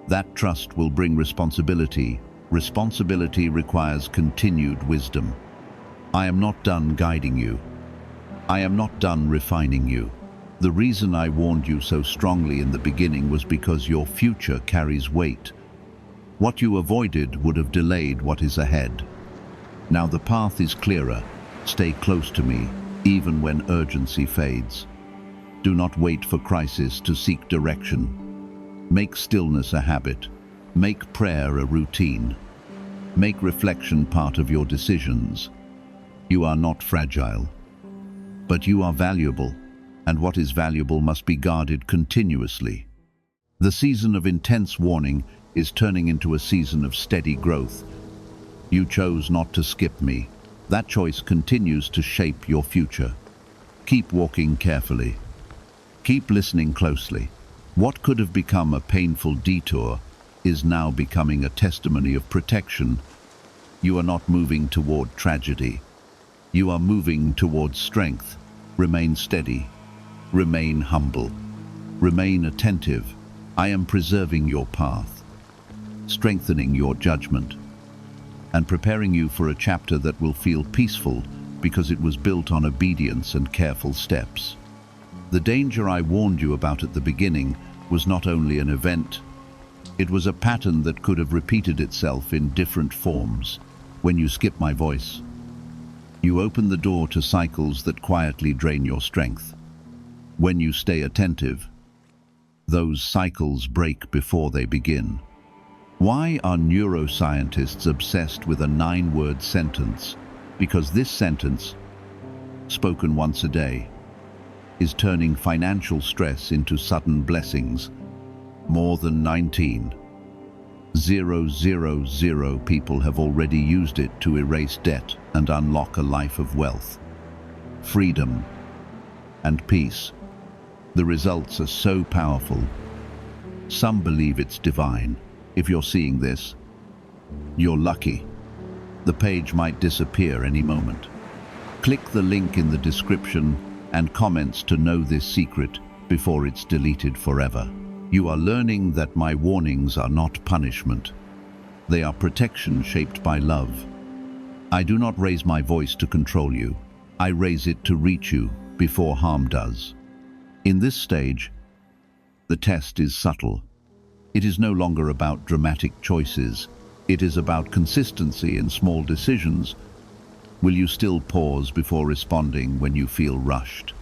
That trust will bring responsibility. Responsibility requires continued wisdom. I am not done guiding you. I am not done refining you. The reason I warned you so strongly in the beginning was because your future carries weight. What you avoided would have delayed what is ahead. Now the path is clearer. Stay close to me, even when urgency fades. Do not wait for crisis to seek direction. Make stillness a habit. Make prayer a routine. Make reflection part of your decisions. You are not fragile, but you are valuable, and what is valuable must be guarded continuously. The season of intense warning is turning into a season of steady growth. You chose not to skip me. That choice continues to shape your future. Keep walking carefully. Keep listening closely. What could have become a painful detour is now becoming a testimony of protection. You are not moving toward tragedy. You are moving towards strength. Remain steady. Remain humble. Remain attentive. I am preserving your path, strengthening your judgment, and preparing you for a chapter that will feel peaceful because it was built on obedience and careful steps. The danger I warned you about at the beginning was not only an event, it was a pattern that could have repeated itself in different forms. When you skip my voice, you open the door to cycles that quietly drain your strength. When you stay attentive, those cycles break before they begin. Why are neuroscientists obsessed with a 9-word sentence? Because this sentence, spoken once a day, is turning financial stress into sudden blessings. More than 19,000 people have already used it to erase debt and unlock a life of wealth, freedom, and peace. The results are so powerful. Some believe it's divine. If you're seeing this, you're lucky. The page might disappear any moment. Click the link in the description and comments to know this secret before it's deleted forever. You are learning that my warnings are not punishment. They are protection shaped by love. I do not raise my voice to control you. I raise it to reach you before harm does. In this stage, the test is subtle. It is no longer about dramatic choices. It is about consistency in small decisions. Will you still pause before responding when you feel rushed?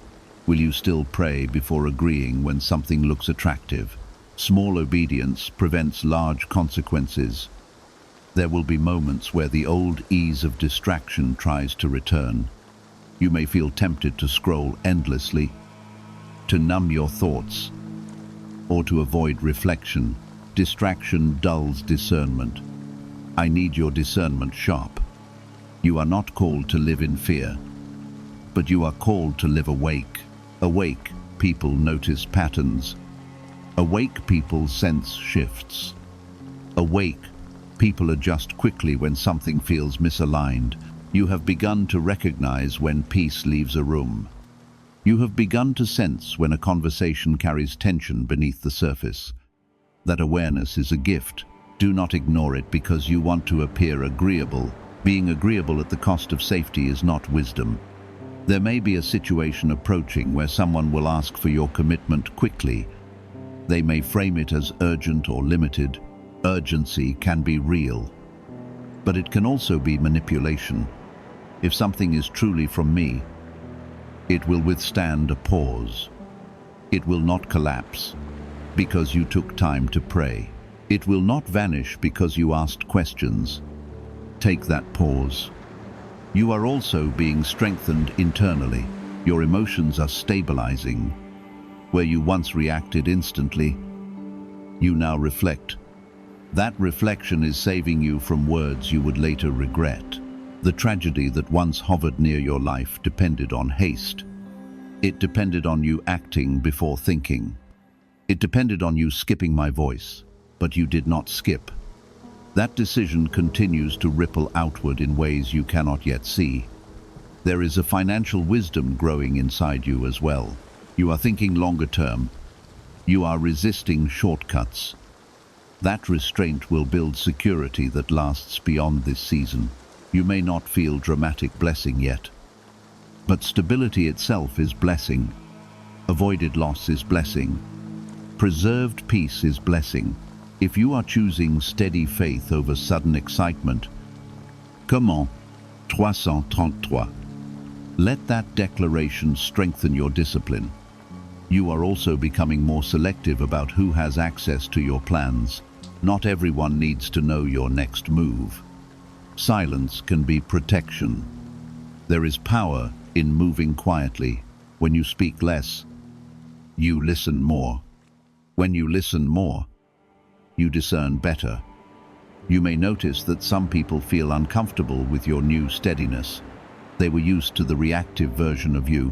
Will you still pray before agreeing when something looks attractive? Small obedience prevents large consequences. There will be moments where the old ease of distraction tries to return. You may feel tempted to scroll endlessly, to numb your thoughts, or to avoid reflection. Distraction dulls discernment. I need your discernment sharp. You are not called to live in fear, but you are called to live awake. Awake people notice patterns. Awake people sense shifts. Awake people adjust quickly when something feels misaligned. You have begun to recognize when peace leaves a room. You have begun to sense when a conversation carries tension beneath the surface. That awareness is a gift. Do not ignore it because you want to appear agreeable. Being agreeable at the cost of safety is not wisdom. There may be a situation approaching where someone will ask for your commitment quickly. They may frame it as urgent or limited. Urgency can be real, but it can also be manipulation. If something is truly from me, it will withstand a pause. It will not collapse because you took time to pray. It will not vanish because you asked questions. Take that pause. You are also being strengthened internally. Your emotions are stabilizing. Where you once reacted instantly, you now reflect. That reflection is saving you from words you would later regret. The tragedy that once hovered near your life depended on haste. It depended on you acting before thinking. It depended on you skipping my voice, but you did not skip. That decision continues to ripple outward in ways you cannot yet see. There is a financial wisdom growing inside you as well. You are thinking longer term. You are resisting shortcuts. That restraint will build security that lasts beyond this season. You may not feel dramatic blessing yet, but stability itself is blessing. Avoided loss is blessing. Preserved peace is blessing. If you are choosing steady faith over sudden excitement, comment 333. Let that declaration strengthen your discipline. You are also becoming more selective about who has access to your plans. Not everyone needs to know your next move. Silence can be protection. There is power in moving quietly. When you speak less, you listen more. When you listen more, you discern better. You may notice that some people feel uncomfortable with your new steadiness. They were used to the reactive version of you.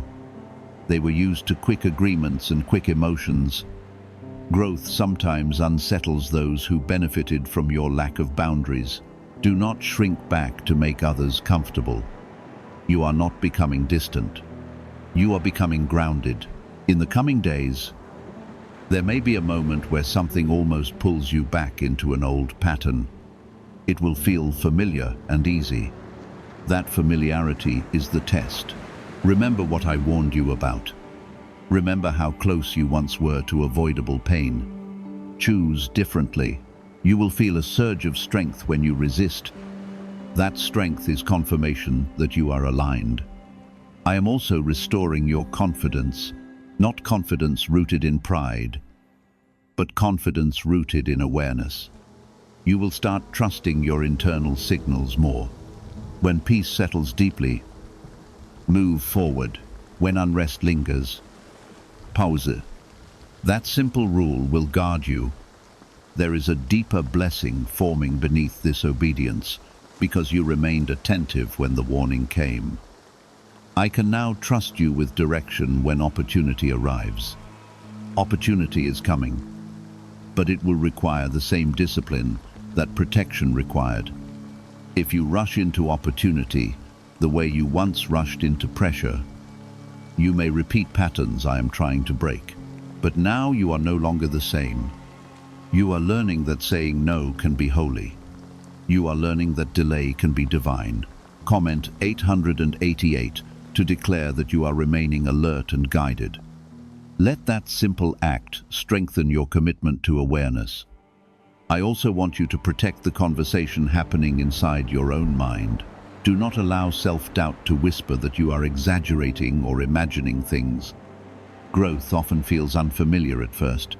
They were used to quick agreements and quick emotions. Growth sometimes unsettles those who benefited from your lack of boundaries. Do not shrink back to make others comfortable. You are not becoming distant. You are becoming grounded. In the coming days, there may be a moment where something almost pulls you back into an old pattern. It will feel familiar and easy. That familiarity is the test. Remember what I warned you about. Remember how close you once were to avoidable pain. Choose differently. You will feel a surge of strength when you resist. That strength is confirmation that you are aligned. I am also restoring your confidence, not confidence rooted in pride, but confidence rooted in awareness. You will start trusting your internal signals more. When peace settles deeply, move forward. When unrest lingers, pause. That simple rule will guard you. There is a deeper blessing forming beneath this obedience because you remained attentive when the warning came. I can now trust you with direction when opportunity arrives. Opportunity is coming, but it will require the same discipline that protection required. If you rush into opportunity the way you once rushed into pressure, you may repeat patterns I am trying to break. But now you are no longer the same. You are learning that saying no can be holy. You are learning that delay can be divine. Comment 888 to declare that you are remaining alert and guided. Let that simple act strengthen your commitment to awareness. I also want you to protect the conversation happening inside your own mind. Do not allow self-doubt to whisper that you are exaggerating or imagining things. Growth often feels unfamiliar at first.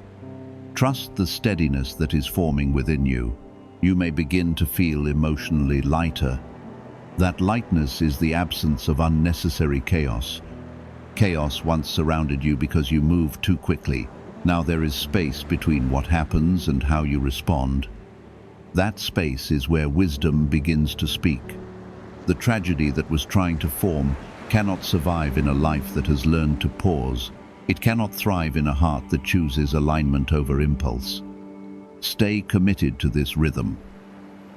Trust the steadiness that is forming within you. You may begin to feel emotionally lighter. That lightness is the absence of unnecessary chaos. Chaos once surrounded you because you moved too quickly. Now there is space between what happens and how you respond. That space is where wisdom begins to speak. The tragedy that was trying to form cannot survive in a life that has learned to pause. It cannot thrive in a heart that chooses alignment over impulse. Stay committed to this rhythm.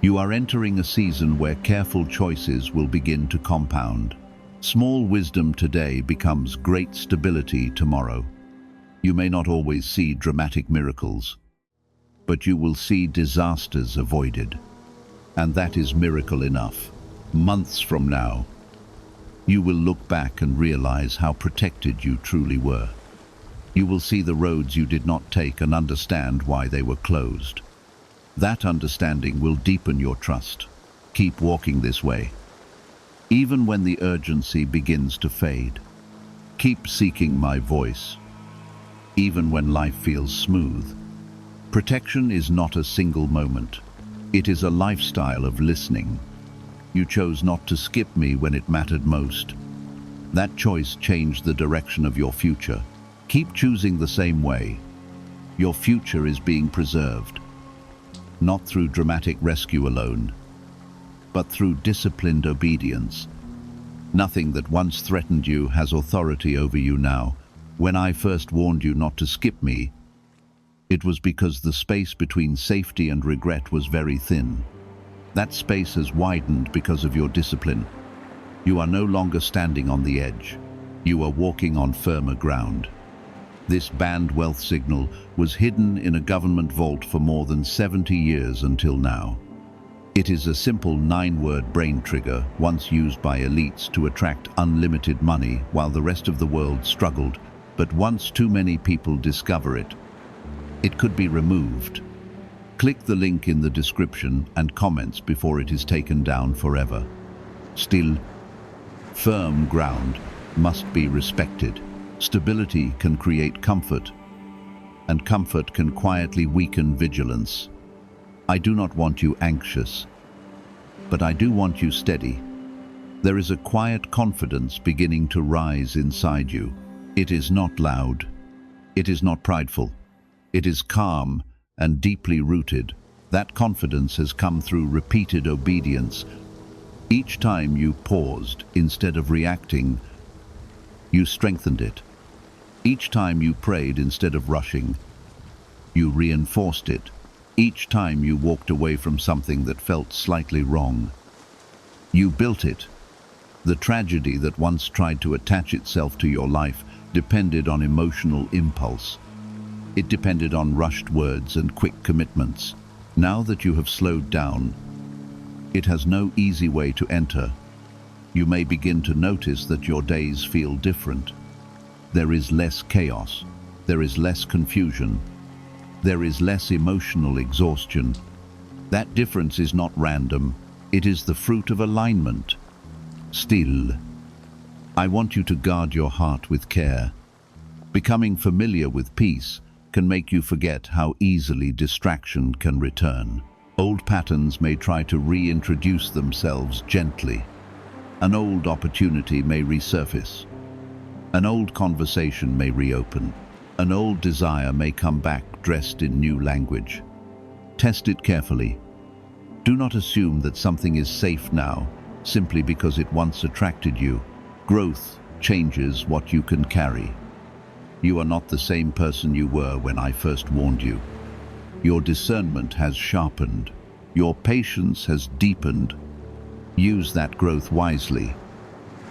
You are entering a season where careful choices will begin to compound. Small wisdom today becomes great stability tomorrow. You may not always see dramatic miracles, but you will see disasters avoided. And that is miracle enough. Months from now, you will look back and realize how protected you truly were. You will see the roads you did not take and understand why they were closed. That understanding will deepen your trust. Keep walking this way. Even when the urgency begins to fade, keep seeking my voice. Even when life feels smooth. Protection is not a single moment. It is a lifestyle of listening. You chose not to skip me when it mattered most. That choice changed the direction of your future. Keep choosing the same way. Your future is being preserved, not through dramatic rescue alone, but through disciplined obedience. Nothing that once threatened you has authority over you now. When I first warned you not to skip me, it was because the space between safety and regret was very thin. That space has widened because of your discipline. You are no longer standing on the edge. You are walking on firmer ground. This banned wealth signal was hidden in a government vault for more than 70 years until now. It is a simple 9-word brain trigger once used by elites to attract unlimited money while the rest of the world struggled. But once too many people discover it, it could be removed. Click the link in the description and comments before it is taken down forever. Still, firm ground must be respected. Stability can create comfort, and comfort can quietly weaken vigilance. I do not want you anxious, but I do want you steady. There is a quiet confidence beginning to rise inside you. It is not loud. It is not prideful. It is calm and deeply rooted. That confidence has come through repeated obedience. Each time you paused instead of reacting, you strengthened it. Each time you prayed instead of rushing, you reinforced it. Each time you walked away from something that felt slightly wrong, you built it. The tragedy that once tried to attach itself to your life depended on emotional impulse. It depended on rushed words and quick commitments. Now that you have slowed down, it has no easy way to enter. You may begin to notice that your days feel different. There is less chaos. There is less confusion. There is less emotional exhaustion. That difference is not random. It is the fruit of alignment. Still, I want you to guard your heart with care. Becoming familiar with peace can make you forget how easily distraction can return. Old patterns may try to reintroduce themselves gently. An old opportunity may resurface. An old conversation may reopen. An old desire may come back dressed in new language. Test it carefully. Do not assume that something is safe now simply because it once attracted you. Growth changes what you can carry. You are not the same person you were when I first warned you. Your discernment has sharpened. Your patience has deepened. Use that growth wisely.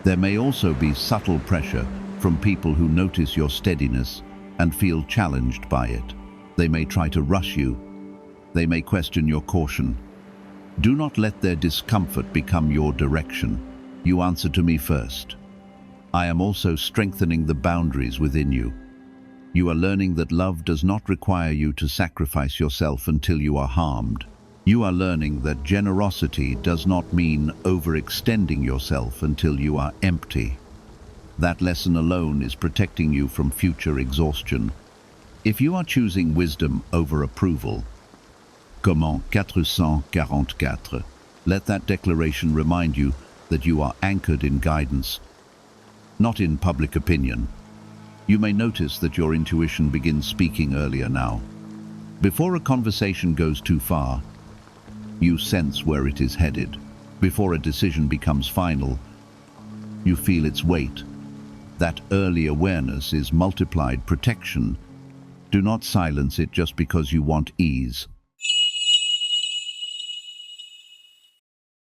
There may also be subtle pressure from people who notice your steadiness and feel challenged by it. They may try to rush you. They may question your caution. Do not let their discomfort become your direction. You answer to me first. I am also strengthening the boundaries within you. You are learning that love does not require you to sacrifice yourself until you are harmed. You are learning that generosity does not mean overextending yourself until you are empty. That lesson alone is protecting you from future exhaustion. If you are choosing wisdom over approval, Comment 444, let that declaration remind you that you are anchored in guidance, not in public opinion. You may notice that your intuition begins speaking earlier now. Before a conversation goes too far, you sense where it is headed. Before a decision becomes final, you feel its weight. That early awareness is multiplied protection. Do not silence it just because you want ease.